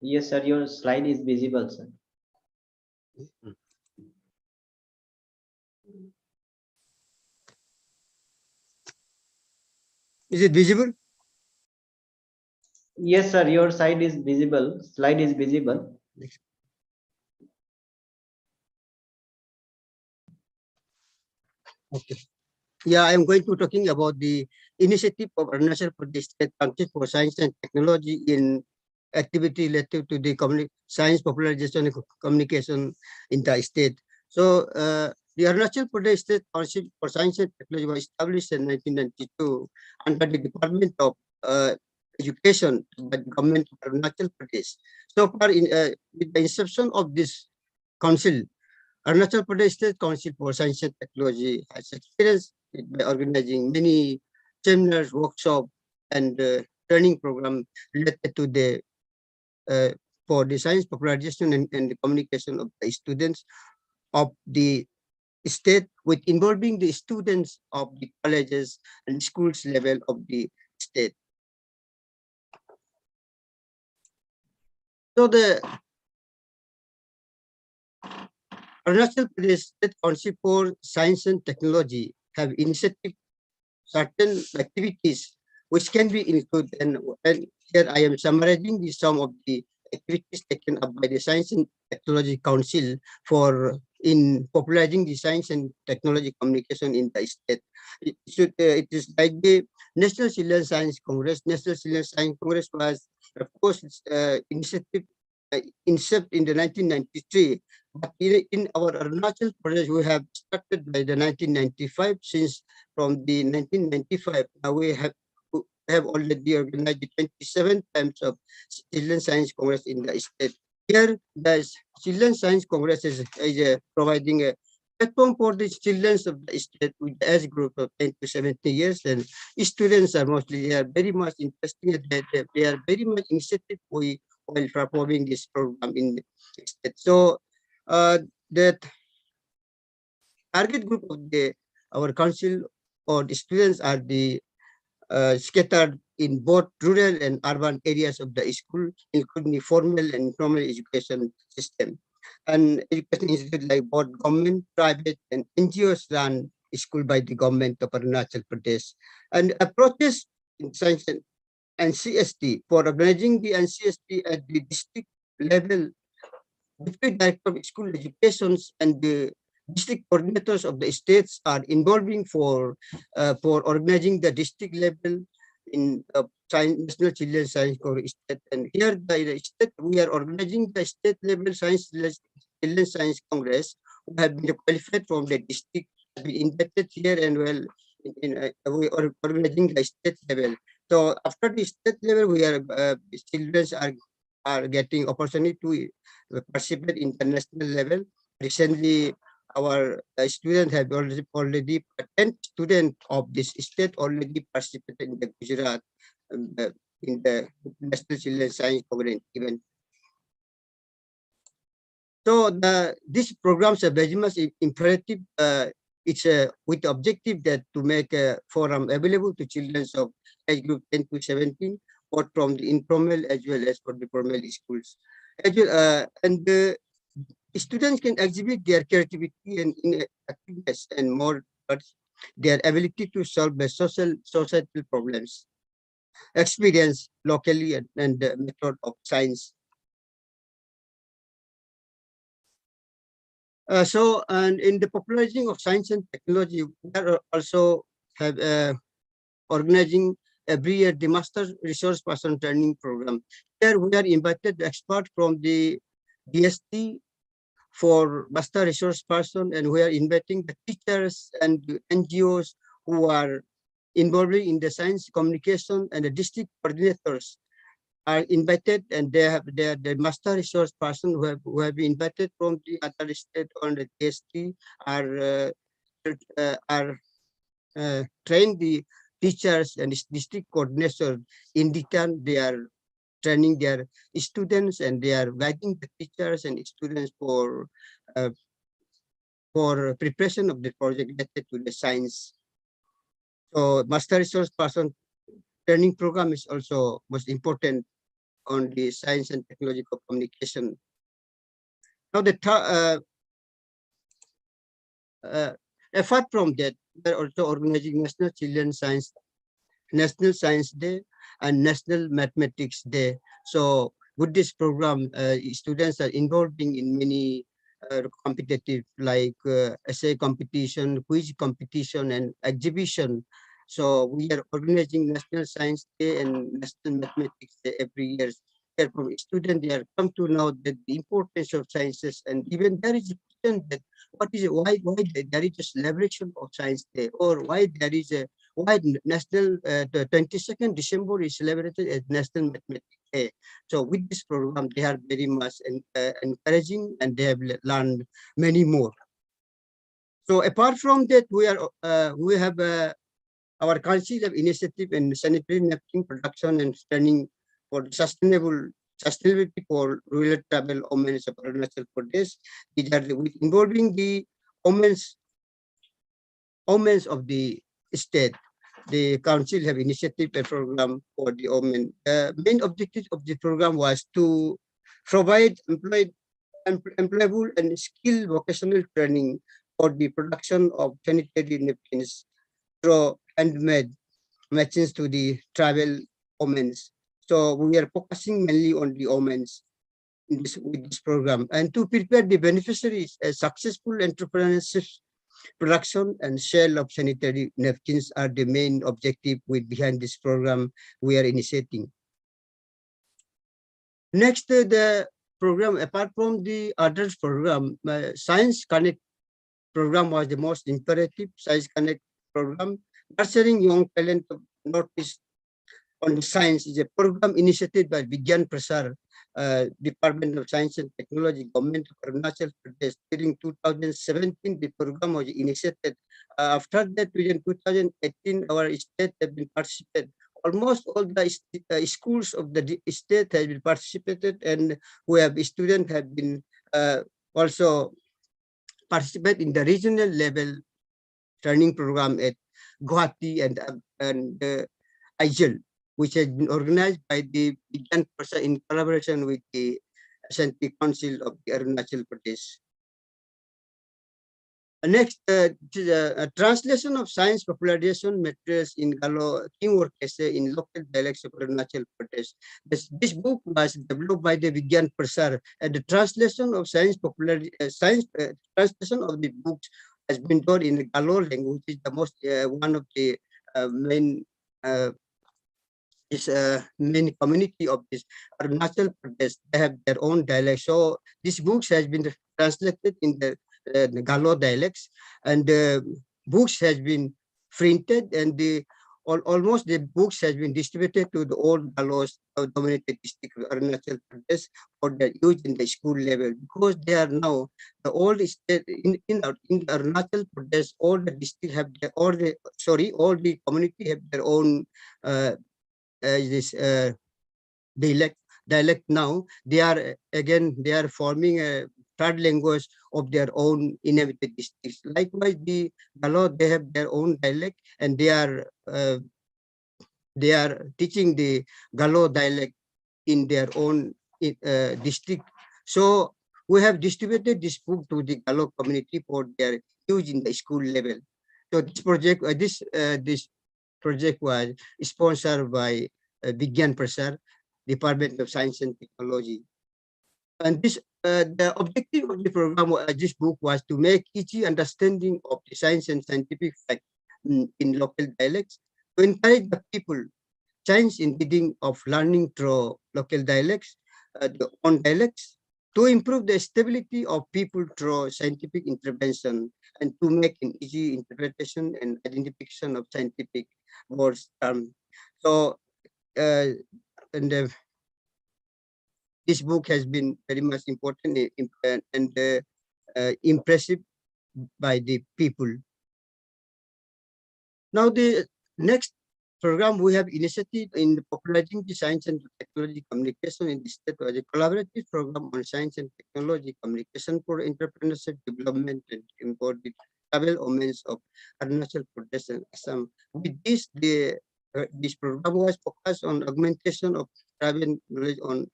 Yes, sir, your slide is visible, sir.
Is it visible?
Yes, sir, your side is visible. Slide is visible.
Okay. Yeah, I am going to talking about the initiative of Arunachal Pradesh State Council for Science and Technology in activity related to the science popularization and communication in the state. So the Arunachal Pradesh State Council for Science and Technology was established in 1992 under the Department of Education by the government of Arunachal Pradesh. So far, with the inception of this council, Arunachal Pradesh State Council for Science and Technology has experience by organizing many seminars, workshops, and training program related to the for the science popularization and the communication of the students of the state, with involving the students of the colleges and schools level of the state. So the Arunachal Pradesh State Council for Science and Technology have initiative certain activities which can be included, and here I am summarizing the some of the activities taken up by the Science and Technology Council for in popularizing the science and technology communication in the state. It is like the National Children's Science Congress. National Children's Science Congress was, of course, initiative incepted in the 1993. But in our Arunachal Pradesh, we have started by the 1995. Since from the 1995, now we have already organized 27 times of Children's Science Congress in the state. Here, the Children's Science Congress is providing a platform for the children of the state with the age group of 10 to 70 years, and students are mostly, they are very much interested, they are very much initiative while performing this program in the state. So the target group of our council or the students are the scattered in both rural and urban areas of the school, including the formal and informal education system. And education institute like both government, private, and NGOs run school by the government of Arunachal Pradesh. And approaches in science and CST for organizing the NCST at the district level Deputy Director of School Education and the district coordinators of the states are involving for organizing the district level in National Children's Science Congress state. And here the state, we are organizing the state level Children's Science Congress, who have been qualified from the district, have been invited here, and we are organizing the state level. So after the state level, we are children are getting opportunity to participate international level. Recently, our students have already 10 students of this state already participated in the Gujarat in the National Children's Science Congress event. So these programs are very much imperative. It's with the objective that to make a forum available to children of age group 10 to 17, both from the informal as well as for the formal schools. And the students can exhibit their creativity and activeness and more their ability to solve the societal problems, experience locally and the method of science. And in the popularizing of science and technology, we are also have organizing every year the Master Resource Person Training Program. Here we are invited experts from the DST for Master Resource Person, and we are inviting the teachers and the NGOs who are involved in the science communication, and the district coordinators are invited, and they have the Master Resource Person who have been invited from the other state on the DST are train the teachers and district coordinators. In return, they are training their students, and they are guiding the teachers and students for preparation of the project related to the science. So Master Resource Person training program is also most important on the science and technological communication. Now apart from that, we are also organizing National Children's Science, National Science Day, and National Mathematics Day. So with this program, students are involving in many competitive like essay competition, quiz competition, and exhibition. So we are organizing National Science Day and National Mathematics Day every year. From students, they are come to know that the importance of sciences, and even there is a question that why there is a celebration of Science Day, or why there is a why national the 22nd December is celebrated as National Mathematics Day. So with this program, they are very much encouraging, and they have learned many more. So apart from that, we have our council of initiative in sanitary napkin production and training for sustainability for rural travel women of Arunachal Pradesh. These are involving the women of the state. The council have initiated a program for the women. The main objective of the program was to provide employable and skilled vocational training for the production of sanitary napkins through handmade machines to the travel women. So we are focusing mainly on the women with this program, and to prepare the beneficiaries as successful entrepreneurship. Production and sale of sanitary napkins are the main objective behind this program we are initiating. Next, the program, apart from the others program, Science Connect program was the most imperative. Science Connect program, nurturing young talent of Northeast on science, is a program initiated by Vigyan Prasar, Department of Science and Technology, Government of Arunachal Pradesh. During 2017, the program was initiated. After that, within 2018, our state have been participated. Almost all the schools of the state have been participated, and we have students have been also participate in the regional level training program at Guwahati and Aizawl, which has been organized by the Vigyan Prasar in collaboration with the APSCS&T Council of the Arunachal Pradesh. Next, translation of science popularization materials in Galo teamwork essay in local dialects of Arunachal Pradesh. This book was developed by the Vigyan Prasar, and the translation of translation of the books has been done in the Galo language, which is the most one of the main main community of this Arunachal Pradesh. They have their own dialect. So this books has been translated in the Galo dialects, and the books has been printed, and almost the books has been distributed to the all Galos dominated district of Arunachal Pradesh for their use in the school level, because they are now the old state in Arunachal Pradesh. All the district have their, all the community have their own this dialect. Now they are forming a third language of their own inhabited districts. Likewise, the Galo, they have their own dialect, and they are teaching the Galo dialect in their own district. So we have distributed this book to the Galo community for their use in the school level. So this project, this project was sponsored by Vigyan Prasar, Department of Science and Technology. And this the objective of the program, this book, was to make easy understanding of the science and scientific fact in local dialects, to encourage the people science in reading of learning through local dialects, on dialects, to improve the stability of people through scientific intervention, and to make an easy interpretation and identification of scientific words. So, this book has been very much important and impressive by the people. Now, the next program we have initiated in popularizing the science and technology communication in the state was a collaborative program on science and technology communication for entrepreneurship development and import the travel omens of Arunachal Pradesh and Assam. With this, this program was focused on augmentation of travel knowledge, on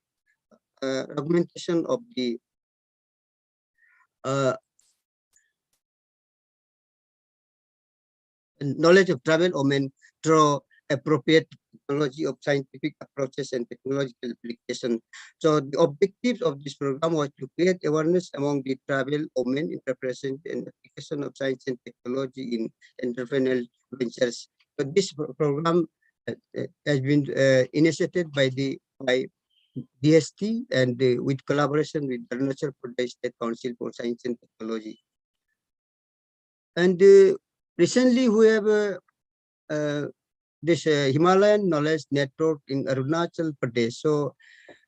augmentation of the knowledge of travel omen through appropriate technology of scientific approaches and technological application. So the objectives of this program was to create awareness among the travel omen in preparation and application of science and technology in entrepreneurial ventures. So this program has been initiated by DST and with collaboration with the Arunachal Pradesh State Council for Science and Technology. And recently we have this Himalayan Knowledge Network in Arunachal Pradesh. So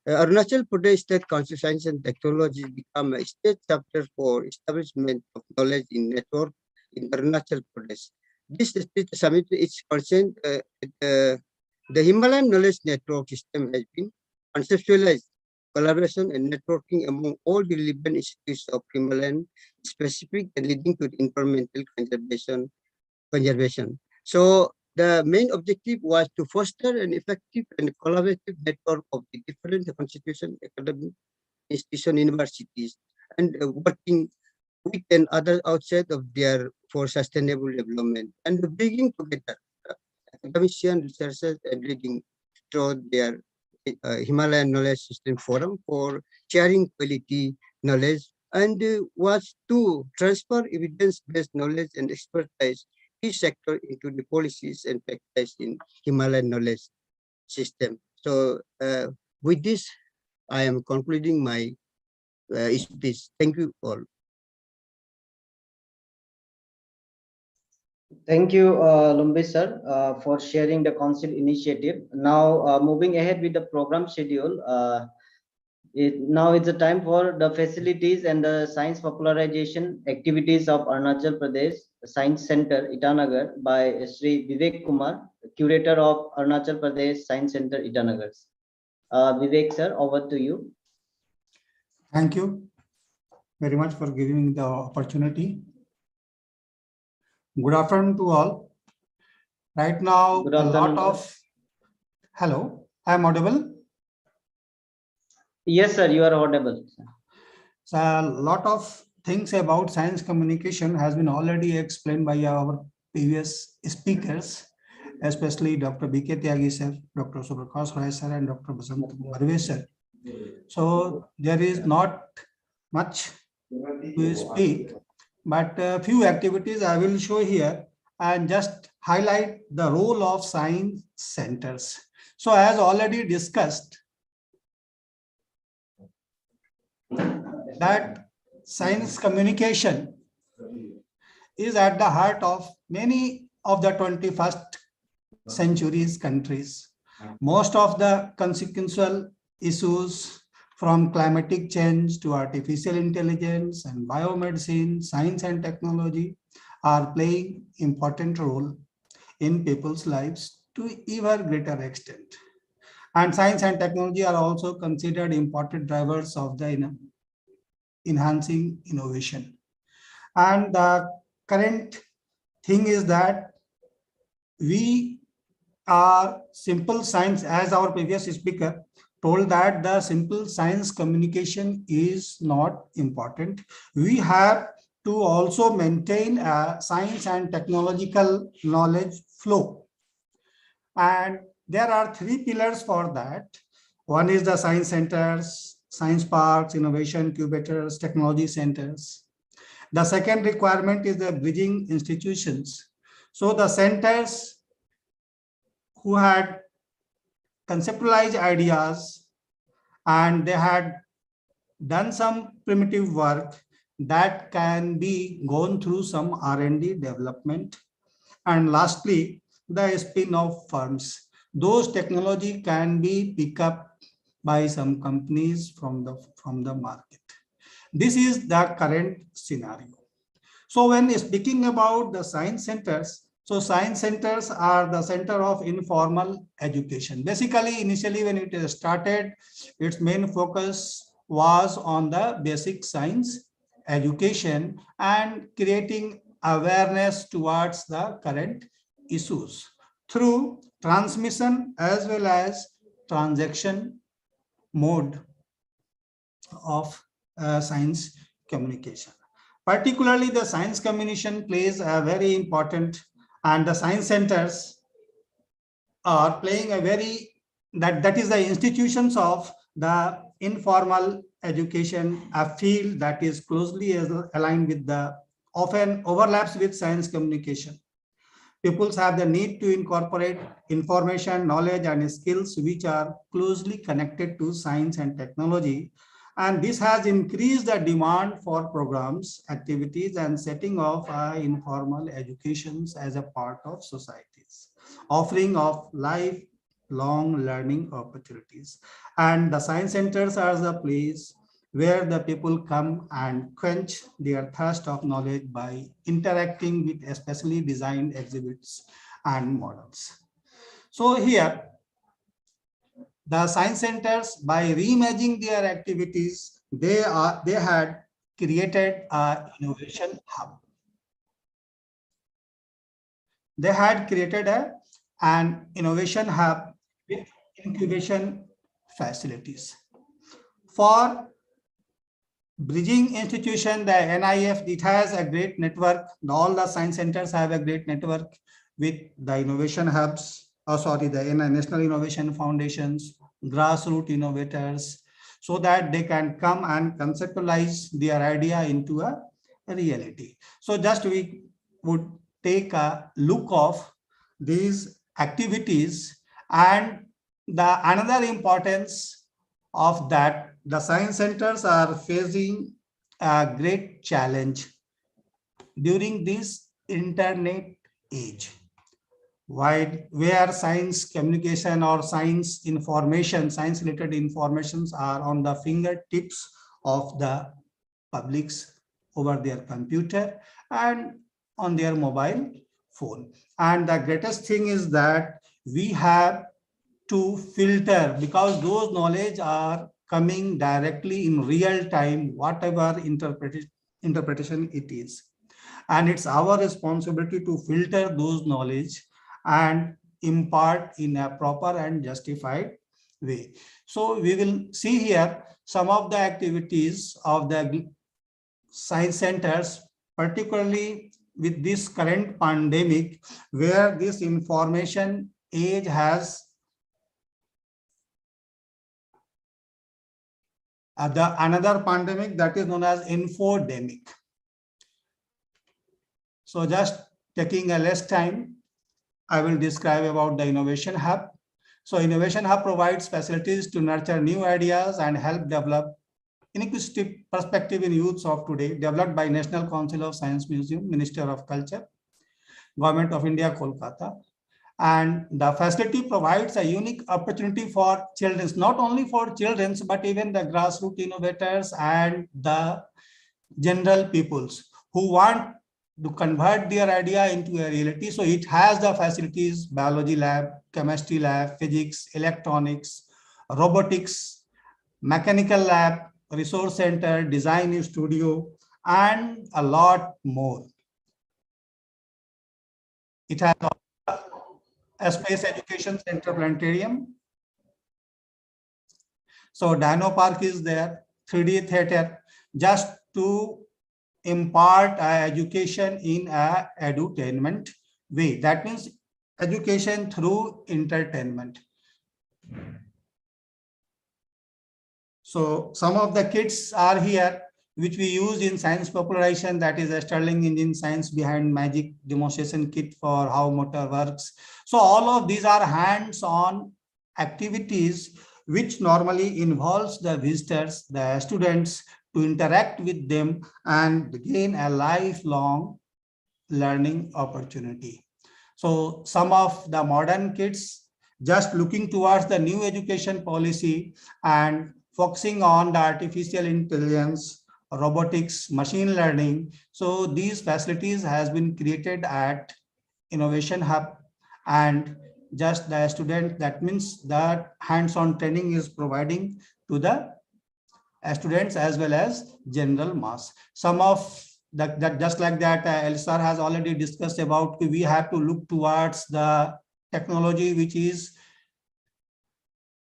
Arunachal Pradesh State Council Science and Technology become a state chapter for establishment of knowledge in network in Arunachal Pradesh. This state summit is concerned the Himalayan Knowledge Network system has been conceptualized collaboration and networking among all the relevant institutes of Himalayan specific and leading to the environmental conservation. So the main objective was to foster an effective and collaborative network of the different constitution, academic institution, universities, and working with and others outside of their for sustainable development, and bringing together academicians, researchers, and leading through their Himalayan Knowledge System Forum for sharing quality knowledge, and was to transfer evidence-based knowledge and expertise each sector into the policies and practice in Himalayan Knowledge System. So with this, I am concluding my speech. Thank you all.
Thank you, Lumbe sir, for sharing the council initiative. Now, moving ahead with the program schedule, now it's the time for the facilities and the science popularization activities of Arunachal Pradesh Science Center, Itanagar, by Sri Vivek Kumar, curator of Arunachal Pradesh Science Center, Itanagar. Vivek sir, over to you.
Thank you very much for giving me the opportunity. Good afternoon to all. Right now, a lot of... Hello, I am audible?
Yes, sir, you are audible.
So a lot of things about science communication has been already explained by our previous speakers, especially Dr. B.K. Tyagi sir, Dr. Suprakash Roy sir, and Dr. Basant Barve sir. So there is not much to speak, but a few activities I will show here and just highlight the role of science centers. So as already discussed, that science communication is at the heart of many of the 21st century's countries. Most of the consequential issues from climatic change to artificial intelligence and biomedicine, science and technology are playing important role in people's lives to even greater extent. And science and technology are also considered important drivers of the enhancing innovation. And the current thing is that we are simple science, as our previous speaker told, that the simple science communication is not important. We have to also maintain a science and technological knowledge flow. And there are three pillars for that. One is the science centers, science parks, innovation incubators, technology centers. The second requirement is the bridging institutions. So the centers who had conceptualized ideas and they had done some primitive work that can be gone through some R&D development. And lastly, the spin-off firms. Those technology can be picked up by some companies from the market. This is the current scenario. So when speaking about the science centers, so science centers are the center of informal education. Basically, initially when it started, its main focus was on the basic science education and creating awareness towards the current issues through transmission as well as transaction mode of science communication. Particularly, the science communication plays a very important, and the science centers are playing a very, that is the institutions of the informal education, a field that is closely aligned with the, often overlaps with science communication. Peoples have the need to incorporate information, knowledge, and skills which are closely connected to science and technology. And this has increased the demand for programs, activities, and setting of informal educations as a part of societies, offering of lifelong learning opportunities. And the science centers are the place where the people come and quench their thirst of knowledge by interacting with especially designed exhibits and models. So here, the science centers, by reimagining their activities, they had created an innovation hub. They had created an innovation hub with incubation facilities. For bridging institution, the NIF, it has a great network. All the science centers have a great network with the innovation hubs, the National Innovation Foundations, grassroots innovators, so that they can come and conceptualize their idea into a reality. So just we would take a look of these activities, and the another importance of that, the science centers are facing a great challenge during this internet age, where science communication or science information, science related informations are on the fingertips of the publics over their computer and on their mobile phone. And the greatest thing is that we have to filter, because those knowledge are coming directly in real time, whatever interpretation it is. And it's our responsibility to filter those knowledge and impart in a proper and justified way. So we will see here some of the activities of the science centers, particularly with this current pandemic, where this information age has another pandemic that is known as infodemic. So just taking a less time, I will describe about the Innovation Hub. So Innovation Hub provides facilities to nurture new ideas and help develop inquisitive perspective in youths of today, developed by National Council of Science Museum, Minister of Culture, Government of India, Kolkata. And the facility provides a unique opportunity for children, not only for children, but even the grassroots innovators and the general peoples who want to convert their idea into a reality. So it has the facilities, biology lab, chemistry lab, physics, electronics, robotics, mechanical lab, resource center, design studio, and a lot more. It has a space education center planetarium. So Dino Park is there, 3D theater, just to impart education in a edutainment way. That means education through entertainment. So some of the kits are here, which we use in science popularization, that is a Stirling engine science behind magic demonstration kit for how motor works. So all of these are hands-on activities which normally involves the visitors, the students, to interact with them and gain a lifelong learning opportunity. So some of the modern kids just looking towards the new education policy and focusing on the artificial intelligence, robotics, machine learning. So these facilities has been created at Innovation Hub, and just the student, that means that hands-on training is providing to the students as well as general mass. Some of that just like that, Elsar has already discussed about, we have to look towards the technology which is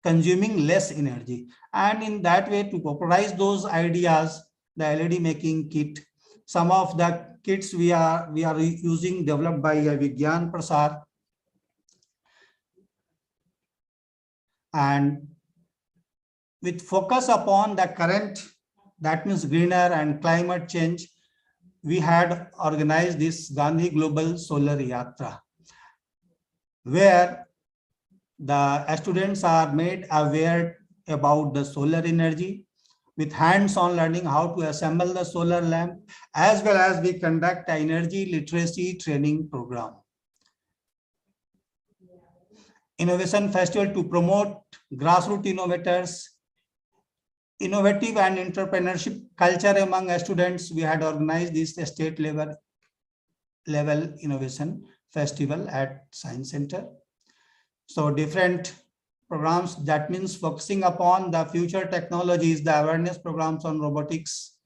consuming less energy, and in that way to popularize those ideas, the LED making kit, some of the kits we are using developed by Vigyan Prasad, and with focus upon the current, that means greener and climate change, we had organized this Gandhi Global Solar Yatra, where the students are made aware about the solar energy with hands-on learning how to assemble the solar lamp, as well as we conduct an energy literacy training program. Innovation Festival to promote grassroots innovators, innovative and entrepreneurship culture among students. We had organized this state level innovation festival at Science Center. So different programs, that means focusing upon the future technologies, the awareness programs on robotics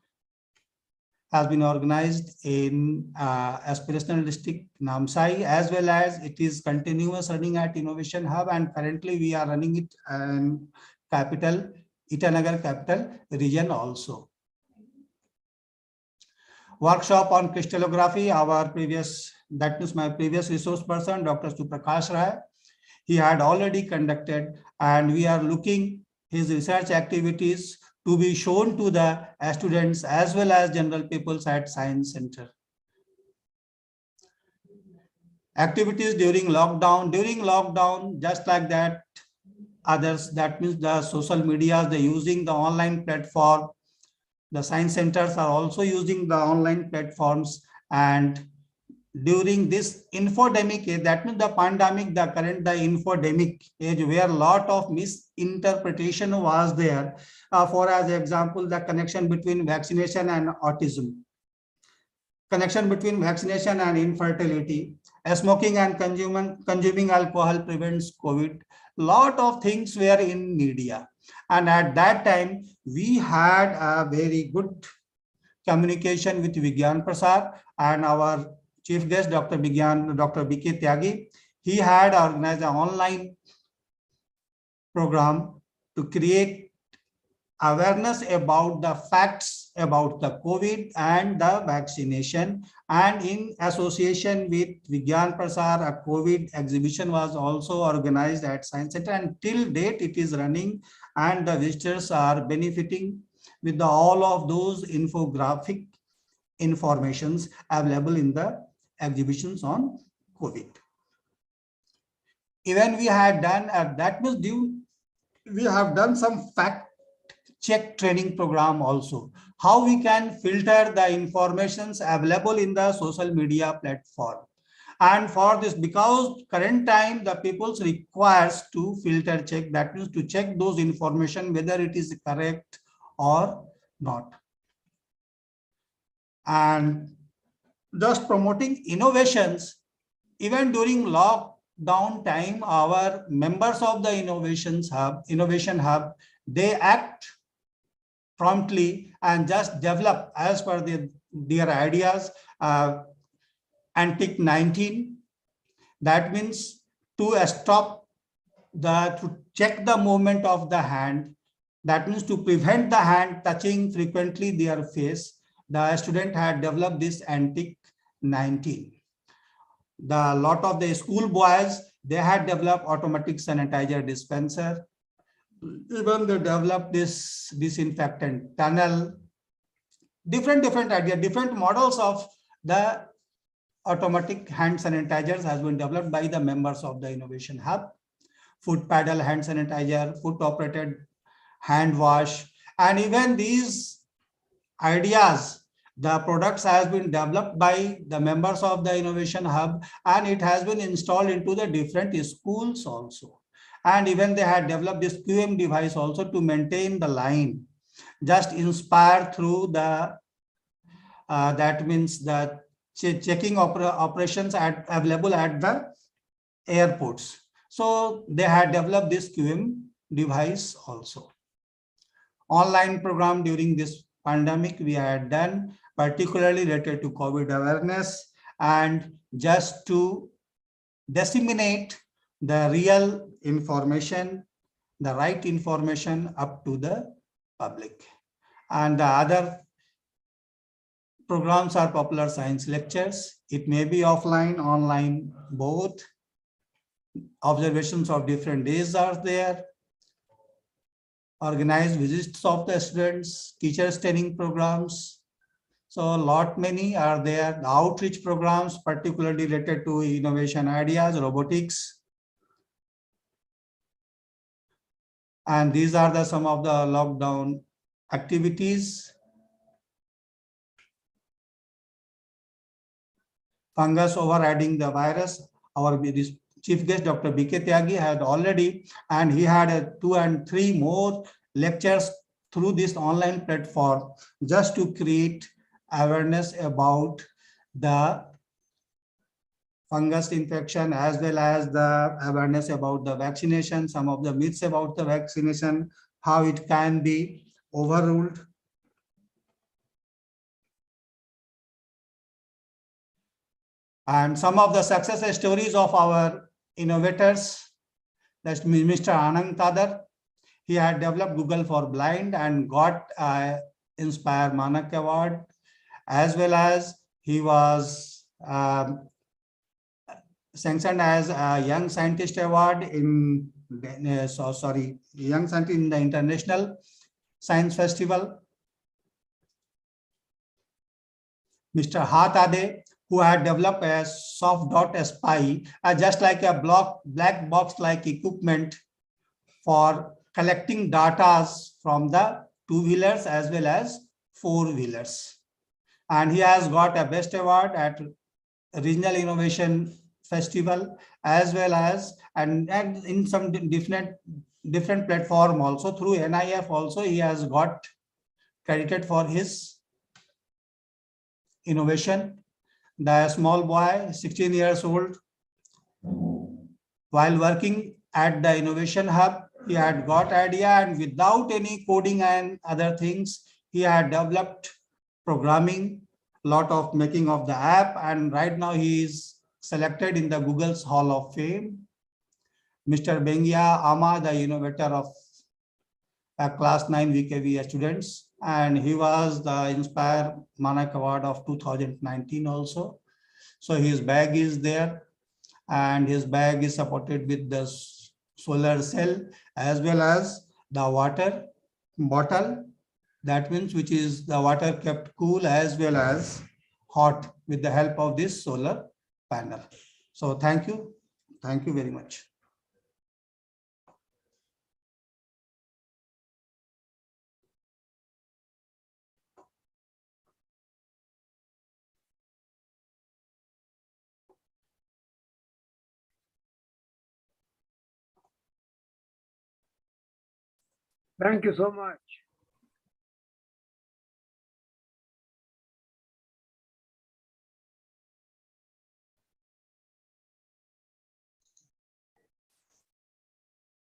has been organized in aspirational district Namsai, as well as it is continuous running at Innovation Hub, and currently we are running it in capital, Itanagar capital region also. Workshop on crystallography, our previous, that means my previous resource person, Dr. Suprakash Rai, he had already conducted, and we are looking his research activities to be shown to the students as well as general peoples at Science Center. Activities during lockdown, just like that, others, that means the social media, they're using the online platform. The science centers are also using the online platforms, and during this infodemic age, that means the pandemic, the current, the infodemic age, where a lot of misinterpretation was there. For as example, the connection between vaccination and autism, connection between vaccination and infertility, smoking and consuming alcohol prevents COVID. Lot of things were in media, and at that time we had a very good communication with Vigyan Prasad and our chief guest, Dr. Vigyan, Dr. B.K. Tyagi. He had organized an online program to create awareness about the facts about the COVID and the vaccination. And in association with Vigyan Prasar, a COVID exhibition was also organized at Science Center, and till date it is running, and the visitors are benefiting with all of those infographic informations available in the exhibitions on COVID. Even we had done, that means we have done some fact check training program also, how we can filter the informations available in the social media platform. And for this, because current time the people requires to filter check, that means to check those information whether it is correct or not. And thus promoting innovations. Even during lockdown time, our members of the Innovation Hub, they act promptly and just develop as per their ideas. Antic 19, that means to check the movement of the hand, that means to prevent the hand touching frequently their face. The student had developed this Antic 19. The lot of the school boys, they had developed automatic sanitizer dispenser. Even they developed this disinfectant tunnel. Different ideas, different models of the automatic hand sanitizers has been developed by the members of the Innovation Hub. Foot paddle hand sanitizer, foot operated hand wash, and even these ideas, the products has been developed by the members of the Innovation Hub, and it has been installed into the different schools also. And even they had developed this QM device also to maintain the line, just inspired through the, that means the checking operations available at the airports. So they had developed this QM device also. Online program during this pandemic we had done, particularly related to COVID awareness, and just to disseminate the real information, the right information up to the public. And the other programs are popular science lectures. It may be offline, online, both. Observations of different days are there. Organized visits of the students, teachers training programs. So many are there. The outreach programs, particularly related to innovation ideas, robotics. And these are some of the lockdown activities. Fungus overriding the virus. Our chief guest, Dr. B.K. Tyagi, had already, and he had 2 and 3 more lectures through this online platform just to create awareness about the fungus infection, as well as the awareness about the vaccination, some of the myths about the vaccination, how it can be overruled. And some of the success stories of our innovators, that's Mr. Anand Tadar. He had developed Google for Blind and got Inspire Manak Award, as well as he was sanctioned as a Young Scientist Award in, Young Scientist in the International Science Festival. Mr. Hatade, who had developed a soft dot spy, just like a black box like equipment for collecting data from the 2-wheelers as well as 4-wheelers. And he has got a best award at Regional Innovation Festival, as well as and in some different platform also. Through NIF also he has got credited for his innovation. The small boy, 16 years old, while working at the Innovation Hub, he had got idea, and without any coding and other things, he had developed programming, lot of making of the app, and right now he is selected in the Google's Hall of Fame. Mr. Bengia Ama, the innovator of class 9 VKV students, and he was the Inspire Manak Award of 2019 also. So his bag is there, and his bag is supported with the solar cell as well as the water bottle. That means which is the water kept cool as well as hot with the help of this solar panel. So thank you. Thank you very much.
Thank you so much.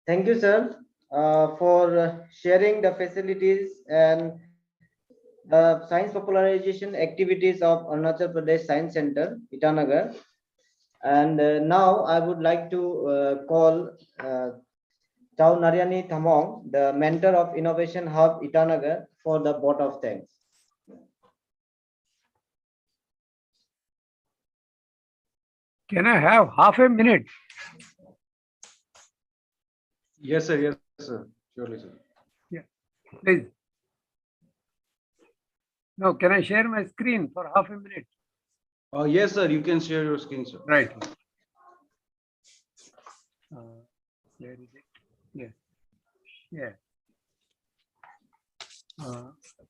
Thank you, sir, for sharing the facilities and the science popularization activities of Arunachal Pradesh Science Center, Itanagar. And now I would like to call Chao Naryani Thamong, the mentor of Innovation Hub, Itanagar, for the vote of thanks.
Can I have half a minute?
Yes, sir. Yes, sir. Surely, sir.
Please. No, can I share my screen for half a minute?
Yes, sir. You can share your screen, sir.
Right. Where is it? Yes. Yeah.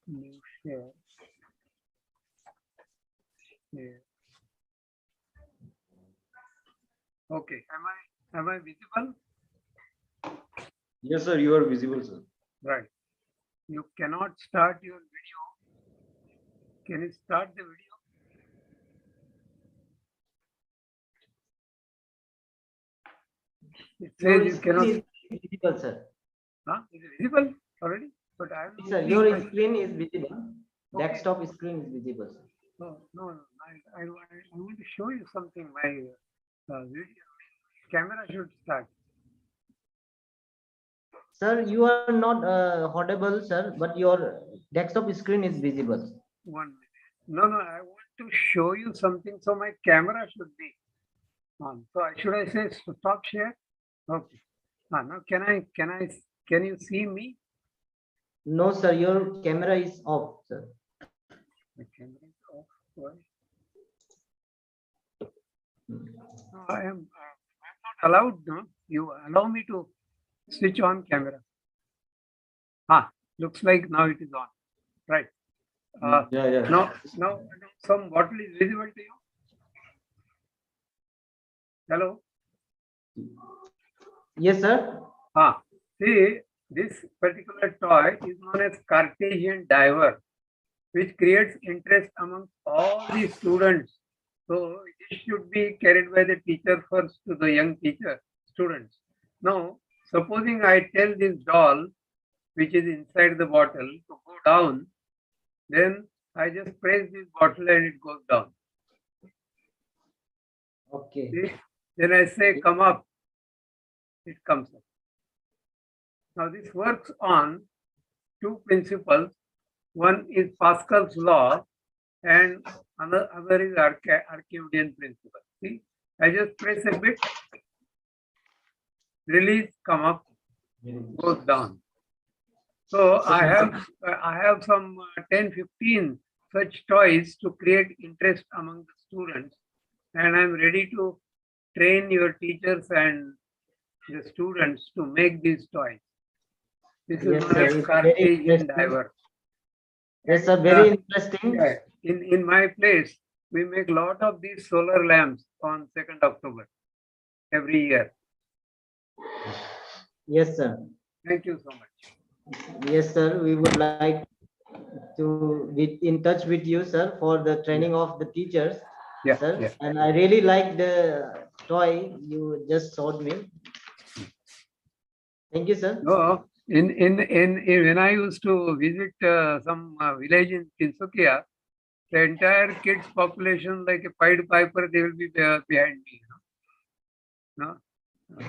New share. Yeah. Okay. Am I visible?
Yes, sir. You are visible, sir.
Right. You cannot start your video. Can you start the video? It says you cannot.
Visible, sir.
Huh? Is it visible already? But I am.
Sir, your screen is visible.
Okay.
Desktop screen is visible, sir.
No. I want to show you something. My video camera should start.
Sir, you are not audible, sir, but your desktop screen is visible.
1 minute. No. I want to show you something. So my camera should be on. So should I say stop share? Okay. Now can you see me?
No, sir, your camera is off, sir.
The camera is off. Why? No, I'm not allowed. No, you allow me to switch on camera. Looks like now it is on. Right.
Yeah.
Now some bottle is visible to you. Hello.
Yes, sir.
See, this particular toy is known as Cartesian Diver, which creates interest among all the students. So it should be carried by the teacher first to the young students. Now, supposing I tell this doll, which is inside the bottle, to go down, then I just press this bottle and it goes down.
Okay.
See? Then I say, come up, it comes up. Now this works on two principles. One is Pascal's law and other is Archimedean principle. See, I just press a bit, release, come up, goes down. So I have some 10-15 such toys to create interest among the students, and I'm ready to train your teachers and the students to make these toys. This is known as Cartesian Diver.
Yes, sir, very interesting.
Yeah, in my place, we make a lot of these solar lamps on 2nd October every year.
Yes, sir.
Thank you so much.
Yes, sir. We would like to be in touch with you, sir, for the training of the teachers.
Yeah,
sir.
yeah.
And I really like the toy you just showed me. Thank you, sir.
No, when I used to visit some village in Tinsukia, the entire kids population, like a Pied Piper, they will be there behind me. No,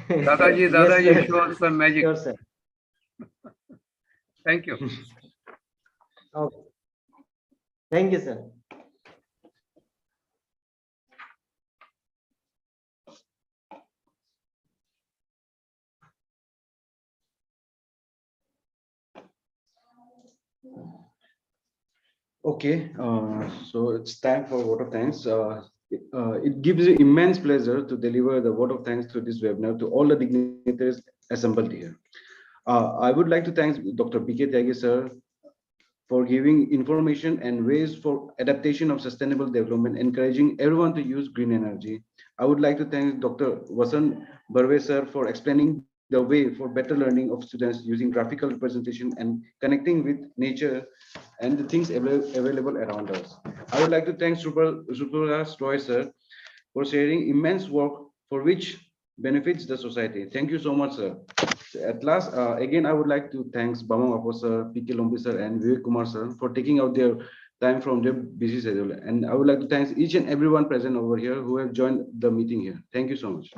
Dadaji
Yes, sir.
shows some magic.
Sure, sir.
Thank you.
Okay. Thank you, sir.
Okay, so it's time for vote of thanks. It gives me immense pleasure to deliver the vote of thanks to this webinar to all the dignitaries assembled here. I would like to thank Dr. B.K. Tyagi, sir, for giving information and ways for adaptation of sustainable development, encouraging everyone to use green energy. I would like to thank Dr. Vasan Barve, sir, for explaining the way for better learning of students using graphical representation and connecting with nature and the things available around us. I would like to thank Suprakash Roy, sir, for sharing immense work for which benefits the society. Thank you so much, sir. At last, again, I would like to thank Bamang Apo, sir, P.K. Lombi, sir, and Vivek Kumar, sir, for taking out their time from their busy schedule. And I would like to thank each and everyone present over here who have joined the meeting here. Thank you so much.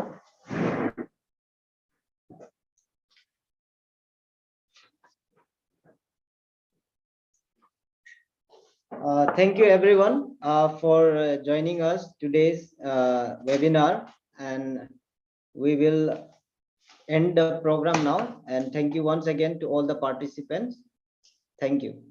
Thank you everyone for joining us today's webinar, and we will end the program now. And thank you once again to all the participants. Thank you.